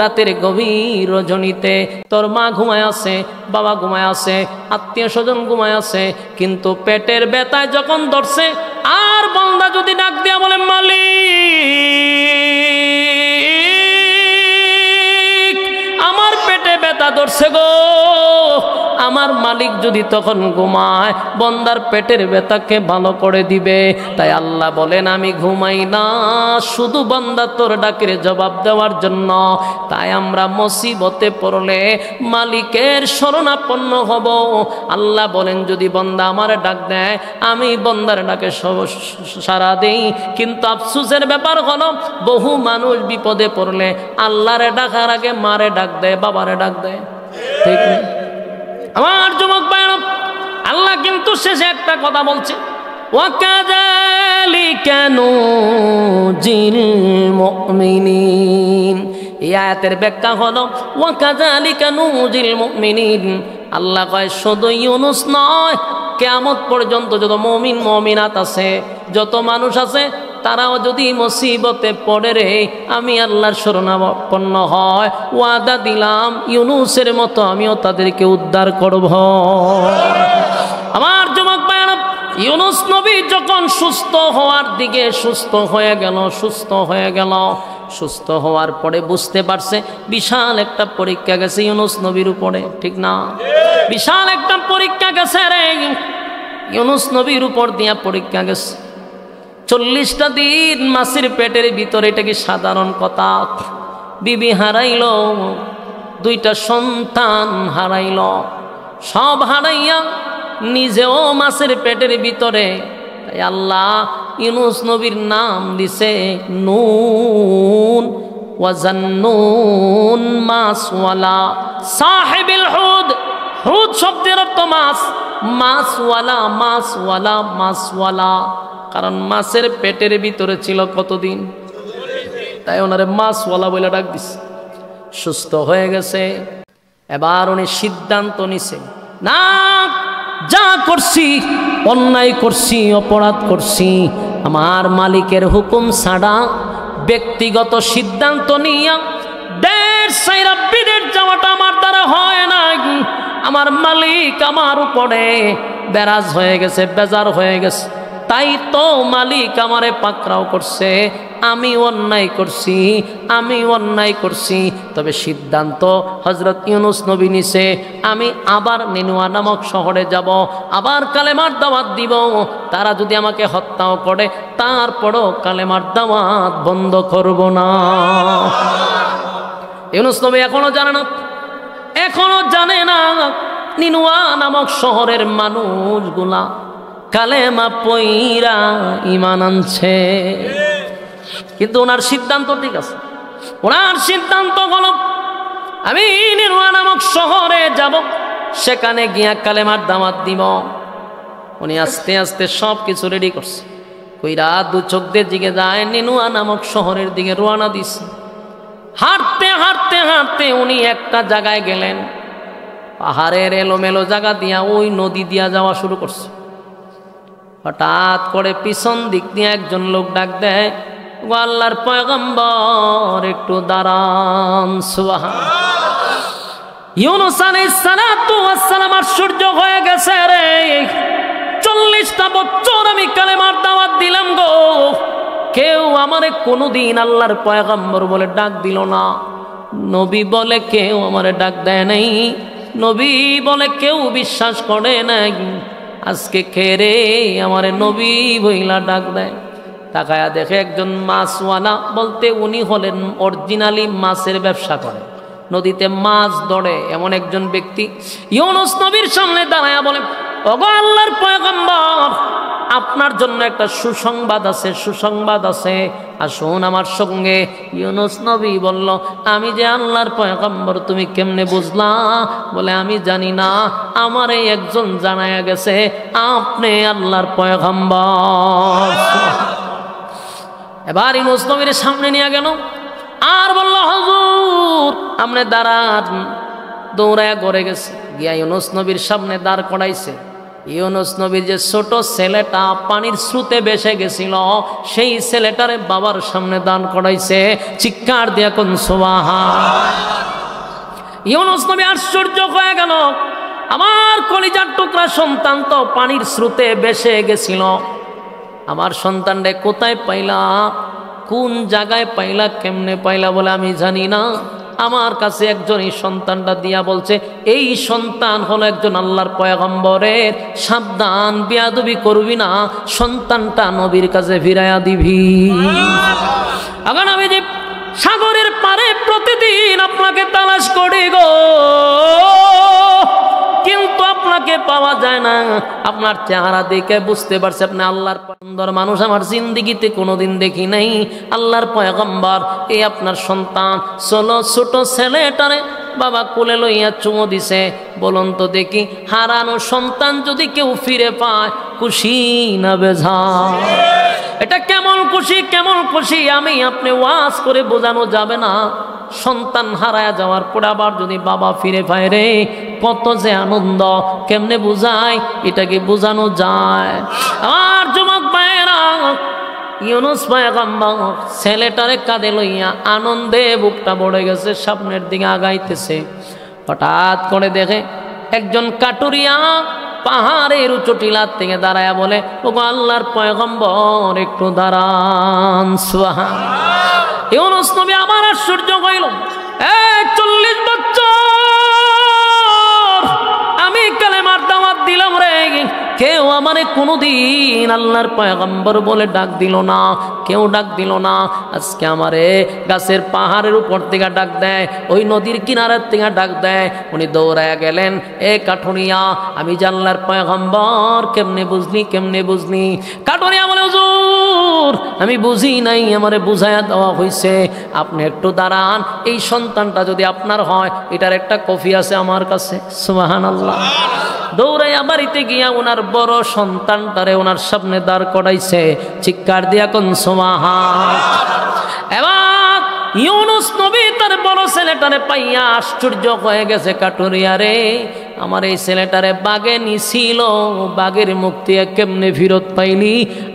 রাতের গভীর রজনীতে। তোর মা ঘুমায় আছে, বাবা ঘুমায় আছে, আত্মীয় স্বজন ঘুমায় আছে, কিন্তু পেটের ব্যথায় যখন ধরছে আর বান্দা যদি ডাক দিয়া বলে মালিক আমার পেটে ব্যথা ধরছে গো, আমার মালিক যদি তখন ঘুমায় বন্দার পেটের ব্যথাকে ভালো করে দিবে। তাই আল্লাহ বলেন আমি ঘুমাই না শুধু বান্দা তোর ডাকের জবাব দেওয়ার জন্য। তাই আমরা মুসিবতে পড়লে মালিকের শরণাপন্ন হব। আল্লাহ বলেন যদি বান্দা আমার ডাক দেয় আমি বন্দার ডাকে সাড়া দেই, কিন্তু আফসোসের ব্যাপার হলো বহু মানুষ বিপদে পড়লে আল্লাহরে ডাকার আগে মারে ডাক দেয়, বাবারে ডাক দেয়। ঠিক না? আমার যুবক ভাইরা, আল্লাহ কিন্তু শেষে একটা কথা বলছে, ওয়াকাযালিকা নুজিল মুমিনিন। এই আয়াতের ব্যাখ্যা হলো ওয়াকাযালিকা নুজিল মুমিনিন। আল্লাহ কয় শুধু ইউনুস নয়, কিয়ামত পর্যন্ত যত মুমিন মুমিনাত আছে, যত মানুষ আছে, তারাও যদি মুসিবতে পড়ে রে আমি আল্লাহর শরণাপন্ন হয়, ওয়াদা দিলাম ইউনুসের মতো আমিও তাদেরকে উদ্ধার করব। আমার যুবক ভাইরা, ইউনুস নবী যখন সুস্থ হওয়ার দিকে সুস্থ হয়ে গেল, সুস্থ হওয়ার পরে বুঝতে পারছে বিশাল একটা পরীক্ষা গেছে ইউনুস নবীর উপরে। ঠিক না? বিশাল একটা পরীক্ষা গেছে রে, ইউনুস নবীর উপর দিয়া পরীক্ষা গেছে। 40টা দিন মাছের পেটের ভিতরে, এটা কি সাধারণ কথা? বিবি হারাইল, 2টা সন্তান হারাইল, সব হারাইয়া নিজেও মাছের পেটের ভিতরে। তাই আল্লাহ ইউনুস নবীর নাম দিছে নুন ওয়াজান্নুন মাছওয়ালা সাহেবুল হুদ। হুদ শব্দের অর্থ মাছ, মাছওয়ালা, মাছওয়ালা, মাছওয়ালা। কারণ মাছের পেটের ভিতরে ছিল কতদিন, তাই ওনারে মাছওয়ালা বলে ডাক দিছে। সুস্থ হয়ে গেছে, এবার উনি সিদ্ধান্ত নিছে, না যা করছি অন্যায় করছি, অপরাধ করছি, আমার মালিকের হুকুম ছাড়া ব্যক্তিগত সিদ্ধান্ত নিয়া দেশ ছাইরা বিদেশ যাওয়াটা আমার দ্বারা হয় না। আমার মালিক আমার উপরে বেরাজ হয়ে গেছে, বেজার হয়ে গেছে, তাই তো মালিক আমারে পাকড়াও করছে। আমি অন্যায় করছি। তবে সিদ্ধান্ত হযরত ইউনুস নবী নিছে, আমি আবার নিনুয়া নামক শহরে যাব, আবার কালেমার দাওয়াত দিব। তারা যদি আমাকে হত্যাও করে তারপরও কালেমার দাওয়াত বন্ধ করব না। ইউনুস নবী এখনো জানে না নিনুয়া নামক শহরের মানুষগুলা কালেমা পয়রা ঈমান আনছে। কিন্তু ওনার সিদ্ধান্ত ঠিক আছে, ওনার সিদ্ধান্ত হলো আমি নিনুয়া নামক শহরে যাব, সেখানে গিয়া কালেমার দাওয়াত দিব। উনি আস্তে আস্তে সব কিছু রেডি করছে, কইরা 2 চোখ দিয়ে দিকে যায় নিনুয়া নামক শহরের দিকে রওনা দিছে। হাঁটতে হাঁটতে হাঁটতে উনি একটা জায়গায় গেলেন, পাহাড়ের এলোমেলো জায়গা দিয়া ওই নদী দিয়া যাওয়া শুরু করছে। হঠাৎ করে পিছন দিক দিয়ে একজন লোক ডাক দেয়, গো আল্লাহর পয়গম্বর একটু দাঁড়ান। সুবহানাল্লাহ। ইউনুস আলাইহিস সালাতু ওয়াস সালাম আশ্চর্য হয়ে গেছে রে, 40টা বছর আমি কালেমার দাওয়াত দিলাম গো, কেউ আমারে কোনোদিন আল্লাহর পয়গম্বর বলে ডাক দিল না। নবী বলে কেউ আমারে ডাক দেয় নাই, নবী বলে কেউ বিশ্বাস করে নাই। আজকে খেরে আমারে নবী বইলা ডাক দেয়। তাকায়া দেখে একজন মাছওয়ালা, বলতে উনি হলেন অরিজিনালি মাছের ব্যবসা করে, নদীতে মাছ ধরে এমন একজন ব্যক্তি ইউনুস নবীর সামনে দাঁড়ায়া বলে, ওগো আল্লাহর পয়গম্বর, আপনার জন্য একটা সুসংবাদ আছে, আসুন আমার সঙ্গে। ইউনুস নবী বলল, আমি যে আল্লাহর পয়গম্বর তুমি কেমনে বুঝলা? বলে আমি জানি না, আমারে একজন জানায়া গেছে আপনি আল্লাহর পয়গম্বর। এবার ইউনুস নবীর সামনে নিয়ে গেল আর বলল, হুজুর আপনি দাঁড়ান, দৌড়ায় ঘরে গেছে, গিয়া ইউনুস নবীর সামনে দাঁড় করাইছে। ইউনুস নবীর যে ছোট ছেলেটা পানির স্রোতে ভেসে গেছিল, সেই ছেলেটারে বাবার সামনে দাঁড় করাইছে। চিৎকার দিয়া কোন সুবহান। ইউনুস নবী আশ্চর্য হয়ে গেল, আমার কলিজার টুকরা সন্তান তো পানির স্রোতে ভেসে গেছিল, আমার সন্তানরে কোথায় পাইলা, কোন জায়গায় পাইলা, কেমনে পাইলা? বলে আমি জানি না, আমার কাছে একজন এই সন্তানটা দিয়া বলছে এই সন্তান হলো একজন আল্লাহর পয়গম্বরের, সাবধান বেয়াদবি করবি না, সন্তানটা নবীর কাছে ফিরাইয়া দিবি। এখন আমি যে সাগরের পারে প্রতিদিন আপনাকে তালাশ করি গো, কিন্তু আপনাকে পাওয়া যায় না। আপনার চেহারা দেখে বুঝতে পারছি আপনি আল্লাহর সুন্দর মানুষ, আমার জিন্দিগিতে কোনোদিন দেখি নাই। আল্লাহর পয়গম্বর, এই আপনার সন্তান। চলো ছোট ছেলেটারে বাবা কোলে লইয়া চুমো দিছে। বলুন তো দেখি, হারানো সন্তান যদি কেউ ফিরে পায়, খুশি না বেজার? এটা কেমন খুশি, কেমন খুশি আমি আপনি ওয়াজ করে বোঝানো যাবে না। সন্তান হারায়া যাওয়ার পর আবার যদি বাবা ফিরে পায় রে, কত যে আনন্দ, কেমনে বুঝায়, এটাকে বোঝানো যায়? আর যুবক ভাইয়েরা, ইউনুস পয়গম্বর ছেলেটারে কাঁধে লইয়া আনন্দে বুকটা ভরে গেছে, সামনের দিকে আগাইতেছে। হঠাৎ করে দেখে একজন কাটুরিয়া পাহাড়ের উঁচু টিলার থেকে দাঁড়ায়া বলে, ওগো আল্লাহর পয়গম্বর একটু দাঁড়ান। সুবহান। ইউনুস নবী আমার আশ্চর্য হইল, 40 বছর আমি কালেমার দাওয়াত দিলাম রে, কেউ আমারে কোনোদিন আল্লাহর পয়গম্বর বলে ডাক দিল না, কেউ ডাক দিল না। আজকে আমারে গাছের পাহাড়ের উপর থেকে ডাক দেয়, ওই নদীর কিনারের থেকে ডাক দেয়। উনি দৌড়ায় গেলেন, এ কাঠুরিয়া, আমি যে আল্লাহর পয়গম্বর, কেমনে বুঝলি, কেমনে বুঝলি? কাঠুরিয়া বলে, হুজুর আমি বুঝি নাই, আমারে বুঝাইয়া দেওয়া হয়েছে, আপনি একটু দাঁড়ান, এই সন্তানটা যদি আপনার হয়, এটার একটা কফি আছে আমার কাছে। সুবহানাল্লাহ। দৌড়াইয়া বাড়িতে গিয়া ওনার বড় সন্তানটারে ওনার সামনে দাঁড় করাইছে। চিৎকার দিয়া কোন সুবহান। এবার ইউনুস নবী তার বড় ছেলেটারে পাইয়া আশ্চর্য হয়ে গেছে, কাটুরিয়া রে, আমার এই ছেলেটারে বাগে নিছিল, বাগের মুক্তি কেমনে ফিরত পাইলি?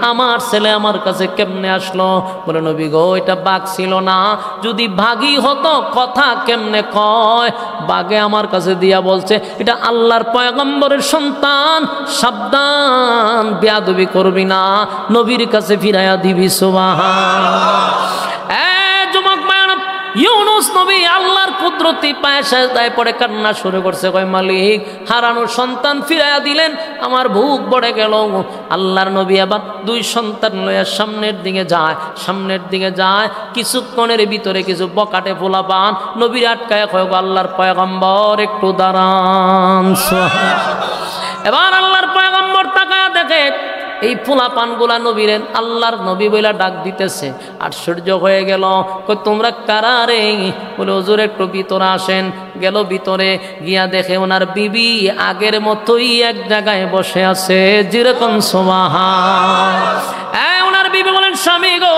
আমার ছেলে আমার কাছে কেমনে আসলো? বলে, নবী গো, এটা বাঘ ছিল না, যদি ভাগই হতো কথা কেমনে কয়? বাগে আমার কাছে দিয়া বলছে এটা আল্লাহর পয়গম্বরের সন্তান, সাবধান বেয়াদবি করবি না, নবীর কাছে ফিরাইয়া দিবি। সুবহান। যুবক ভাইরা, ইউনুস নবী আল্লাহর কুদরতি পায়ে সেজদায় পড়ে কান্না শুরু করছে, কয় মালিক, হারানো সন্তান ফিরাইয়া দিলেন, আমার বুক ভরে গেল। আল্লাহর নবী আবার 2 সন্তান লইয়া সামনের দিকে যায়, সামনের দিকে যায়। কিছুক্ষণের ভিতরে কিছু বকাটে পোলা পান নবীর আটকায়, কয় আল্লাহর পয়গম্বর একটু দাঁড়ান। এবার আল্লাহর পয়গম্বর তাকায়া দেখে এই পোলা পানগুলা নবীরেন আল্লাহর নবী বইলা ডাক দিতেছে। আশ্চর্য হয়ে গেল, কই তোমরা কারা রে? বলে, হুজুর একটু ভিতরে আসেন। গেল ভিতরে, গিয়া দেখে ওনার বিবি আগের মতোই এক জায়গায় বসে আছে। যেরকম সুবহান। ওনার বিবি বলেন, স্বামী গো,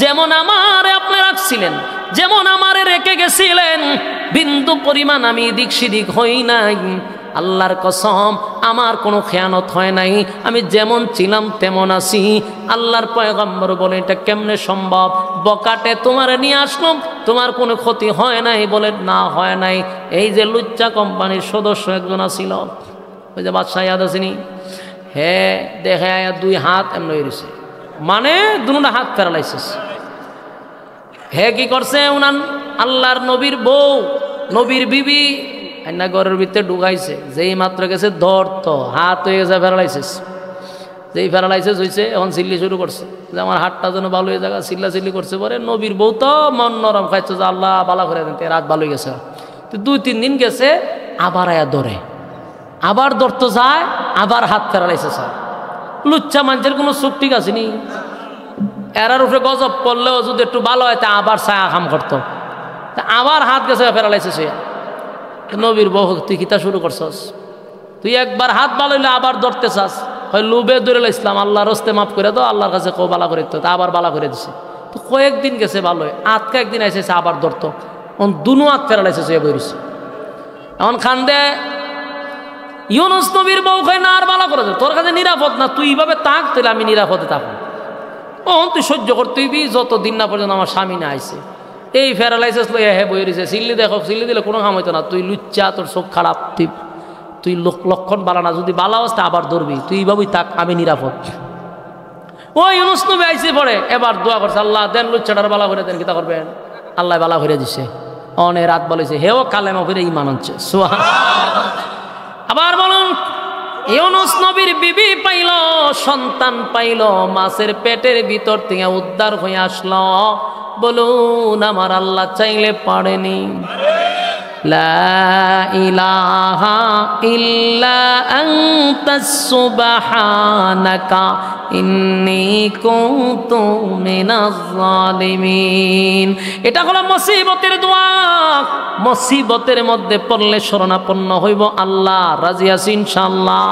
যেমন আমারে আপনি রাখছিলেন, যেমন আমারে রেখে গেছিলেন, বিন্দু পরিমাণ আমি এদিক সেদিক হই নাই। আল্লাহর কসম, আমার কোনো খেয়ানত হয় নাই, আমি যেমন ছিলাম তেমন আছি। আল্লাহর পয়গম্বর বলে, এটা কেমনে সম্ভব? বকাটে তোমার নিয়ে আসলাম, তোমার কোনো ক্ষতি হয় নাই? বলে, না হয় নাই। এই যে লুচ্চা কোম্পানির সদস্য একজন আছিল, ওই যে বাদশাহ ইয়াদ আসেনি, হ্যাঁ, দেখে 2 হাত এমন হয়েছে, মানে 2টা হাত প্যারালাইসিস। হে কি করছে? উনান আল্লাহর নবীর বউ, নবীর বিবি না ঘরের ভিতরে ঢুকাইছে। যেই মাত্র গেছে ধরতো, হাত হয়ে গেছে প্যারালাইসিস। যেই প্যারালাইসিস হয়েছে, এখন চিল্লি শুরু করছে যে আমার হাতটা যেন ভালো হয়ে যাবে, চিল্লা চিল্লি করছে। পরে নবীর বউ তো মন নরম, খাইছে যে আল্লাহ বালা করে দেন, রাত ভালো হয়ে গেছে। তো 2-3 দিন গেছে, আবার আয়া ধরে, আবার ধরতে যায়, আবার হাত প্যারালাইসিস হয়। লুচ্চা মানুষের কোনো চোখ ঠিক আছে নি? এরার উপরে গজব পড়লেও যদি একটু ভালো হয়, তা আবার ছায়া খাম করতো, তা আবার হাত গেছে প্যারালাইসিস হইয়া। নবীর বউ, তুই কিতা শুরু করছস? তুই একবার হাত ভালো হইলে আবার ধরতে চাস, হয় লুবে ধরে ইসলাম, আল্লাহর হস্তে মাফ করে দাও, আল্লাহর কাছে কেউ বালা করে দিত, আবার বালা করে দিছে। তো কয়েকদিন গেছে ভালো হয়, আটকা একদিন এসেছে আবার ধরতো, দুনো হাত প্যারালাইসিস হয়ে বইছে। এখন খান্দে ইউনুস নবীর বউ কয় না আর ভালো করে তোর কাছে নিরাপদ না, তুই এইভাবে তাক, তাহলে আমি নিরাপদে থাকবো। ও তুই সহ্য কর, তুই যতদিন না পর্যন্ত আমার স্বামী না আইসে। এই প্যারালাইসিস লইয়া হে বই রয়েছে, সিল্লি দেখো, সিল্লি দিলে কোনো কাম হইতো না। তুই লুচ্চা, তোর চোখ খারাপ, তুই লক্ষণ বালা না, যদি বালা অবস্থা আবার ধরবি, তুই এইভাবেই থাক, আমি নিরাপদ। ও ইউনুস নবী আইসে পড়ে, এবার দোয়া করছে, আল্লাহ দেন লুচ্চাটার বালা করে দেন, কিতা করবেন? আল্লাহ বালা করে দিছে। অনে রাত বলেছে, হেও কালেমা ফিরে ইমান আনছে। আবার বলুন, ইউনুস নবীর বিবি পাইল, সন্তান পাইল, মাছের পেটের ভিতর থেকে উদ্ধার হয়ে আসলো। বলুন আমার আল্লাহ চাইলে পারেনি? লা ইলাহা ইল্লা আনতা সুবহানাকা ইন্নী কুনতু মিনাজ জালিমিন। এটা হলো মুসিবতের দোয়া। মুসিবতের মধ্যে পড়লে শরণাপন্ন হইব আল্লাহ। রাজি আছি ইনশাআল্লাহ?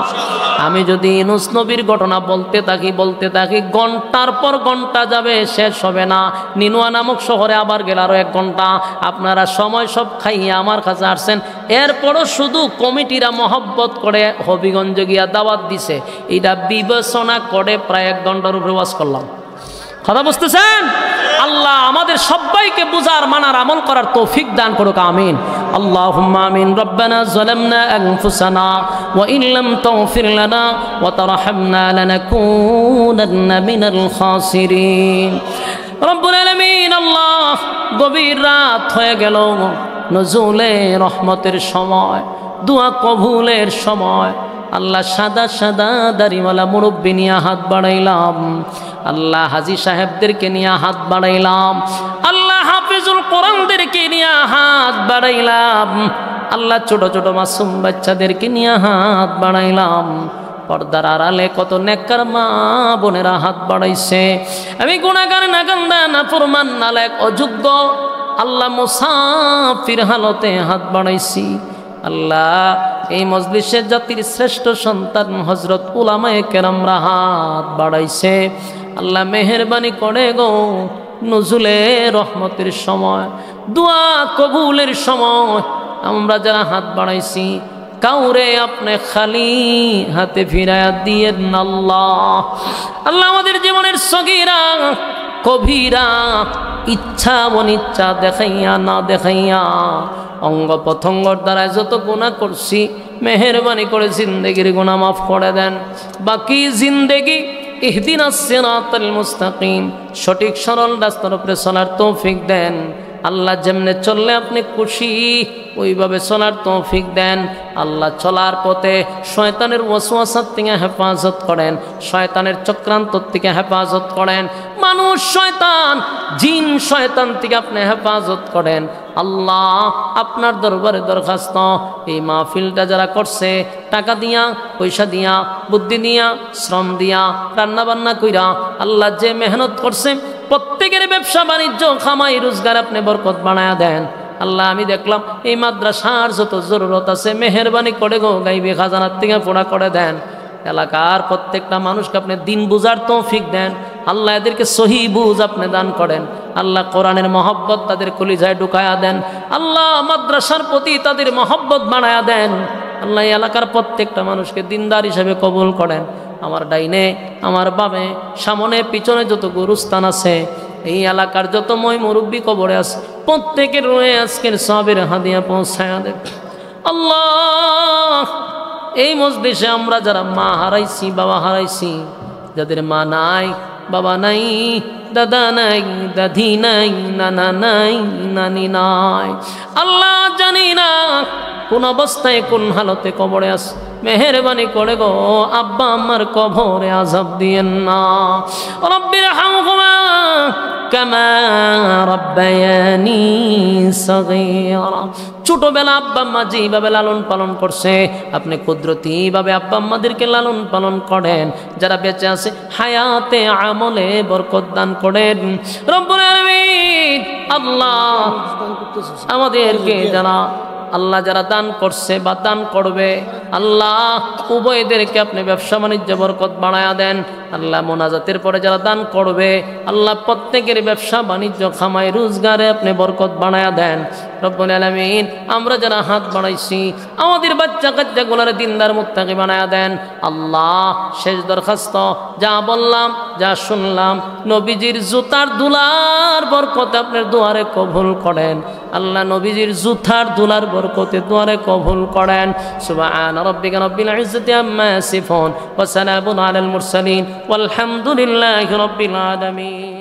আমি যদি ইউনুস নবীর ঘটনা বলতে থাকি ঘন্টার পর ঘন্টা যাবে, শেষ হবে না। নিনুয়া নামক শহরে আবার গেল আরো 1 ঘন্টা। আপনারা সময় সব খাইয়ে আমার কাছে আসছেন, এরপরও শুধু কমিটিরা মহব্বত করে হবিগঞ্জ গিয়া দাওয়াত দিছে, এটা বিবেচনা করে প্রায় 1 ঘন্টার উপরে ওয়াজ করলাম। কথা বুঝতেছেন? আল্লাহ আমাদের সবাইকে বুঝার, মানার, আমল করার তৌফিক দান করুক। আমিন, আল্লাহুম্মা আমিন। রব্বানা যালামনা আনফুসানা ওয়া ইন লাম তাগফির লানা ওয়া তারহামনা লানাকুনান্না মিনাল খাসিরিন। রব্বুল আলামিন, আল্লাহ গভীর রাত হয়ে গেল, নজুলে রহমতের সময়, দোয়া কবুলের সময়। আল্লাহ সাদা সাদা দাড়িওয়ালা মুরব্বি নিয়ে হাত বাড়াইলাম, আল্লাহ হাজি সাহেবদেরকে নিয়ে হাত বাড়াইলাম, আল্লাহ হাফিজুল কোরআনদেরকে নিয়ে হাত বাড়াইলাম, আল্লাহ ছোট ছোট মাসুম বাচ্চাদেরকে নিয়ে হাত বাড়াইলাম। পর্দার আড়ালে কত নেককার মা বোনেরা হাত বাড়াইছে। আমি গুনাহগার, নাগান্দা, নাফরমান, নালায়েক, অযোগ্য, আল্লাহ মুসাফির হালতে হাত বাড়াইছি। আল্লাহ এই মজলিসের জাতির শ্রেষ্ঠ সন্তান হযরত উলামায়ে কেরামরা হাত বাড়াইছে। আল্লাহ মেহেরবানি করে গো, নজুলে রহমতের সময়, দোয়া কবুলের সময় আমরা যারা হাত বাড়াইছি, কাউরে আপনি খালি হাতে ফিরায়া দিয়েন না আল্লাহ। আল্লাহ আমাদের জীবনের সগীরা কবিরা, ইচ্ছা অনিচ্ছা, দেখাইয়া না দেখাইয়া, অঙ্গ প্রত্যঙ্গর দ্বারা যত গুনাহ করছি, মেহেরবানি করে জিন্দেগির গুনাহ মাফ করে দেন। বাকি জিন্দেগি ইহদিনাস সিরাতাল মুস্তাকিম, সঠিক সরল রাস্তার উপরে চলার তৌফিক দেন। আল্লাহ যেমনে চললে আপনি খুশি, ওইভাবে চলার তৌফিক দেন। আল্লাহ চলার পথে শয়তানের ওয়াসওয়াসার থেকে হেফাজত করেন, শয়তানের চক্রান্ত থেকে হেফাজত করেন, মানুষ শয়তান, জিন শয়তান থেকে আপনি হেফাজত করেন। আল্লাহ আপনার দরবারে দরখাস্ত, এই মাহফিলটা যারা করছে, টাকা দিয়া, পয়সা দিয়া, বুদ্ধি দিয়া, শ্রম দিয়া, রান্না বান্না কইরা, আল্লাহ যে মেহনত করছে, প্রত্যেকের ব্যবসা বাণিজ্য খামাই রোজগার আপনি বরকত বানায়া দেন। আল্লাহ আমি দেখলাম এই মাদ্রাসার যত জরুরত আছে, মেহেরবানি করে গো গাইবে খাজানার থেকে পুরা করে দেন। এলাকার প্রত্যেকটা মানুষকে আপনি দিন বুঝার তৌফিক দেন। আল্লাহ এদেরকে সহি বুঝ আপনি দান করেন। আল্লাহ কোরআনের মহব্বত তাদের কলিজায় ঢুকায়া দেন। আল্লাহ মাদ্রাসার প্রতি তাদের মহব্বত বানায়া দেন। আল্লাহ এলাকার প্রত্যেকটা মানুষকে দিনদার হিসেবে কবুল করেন। আমার ডাইনে, আমার বামে, সামনে, পিছনে যত গুরুস্থান আছে, এই এলাকার যত মই মুরব্বী কবরে আছে, প্রত্যেকের রয়ে আজকের সবের হাদিয়া পৌঁছায়া দেন। আল্লাহ এই মজলিসে আমরা যারা মা হারাইছি, বাবা হারাইছি, যাদের মা নাই, বাবা নাই, দাদা নাই, দাদি নাই, নানা নাই, নানি নাই, আল্লাহ জানি না কোন অবস্থায় কোন হালতে কবরে আছে, মেহেরবানি করে গো আব্বা আমার কবরে আযাব দিয়েন না। রব্বির হামহুমা কামা রাব্বায়ানি সগীরা। ছোটবেলা আব্বা আম্মা যেভাবে লালন পালন করছে, আপনি কুদরতিভাবে আব্বা আম্মাদেরকে লালন পালন করেন। যারা বেঁচে আছে হায়াতে আমলে বরকত দান করেন রব্বুল আলামিন। আল্লাহ আমাদেরকে যারা আল্লাহ যারা দান করছে বা দান করবে, আল্লাহ উভয়দেরকে আপনি ব্যবসা বাণিজ্য বরকত বাড়ায়া দেন আল্লাহ মোনাজাতের পরে যারা দান করবে আল্লাহ প্রত্যেকের ব্যবসা বাণিজ্য খামাই রোজগারে আপনি বরকত বাড়ায়া দেন রব্বুল আলামিন আমরা যারা হাত বাড়াইছি আমাদের বাচ্চা কাচ্চাগুলোর দিনদার মুত্তাকি বানায়া দেন আল্লাহ শেষ দরখাস্ত যা বললাম যা শুনলাম নবীজির জুতার দুলার বরকতে আপনার দুয়ারে কবুল করেন আল্লাহ নবীজির জুতার দুলার বরকতে দুয়ারে কবুল করেন সুবহান রাব্বিকা রাব্বিল ইজ্জাতি আম্মা ইয়াসিফুন ওয়া সালামুন আলাল মুরসালিন ওয়ালহামদুলিল্লাহি রাব্বিল আলামিন।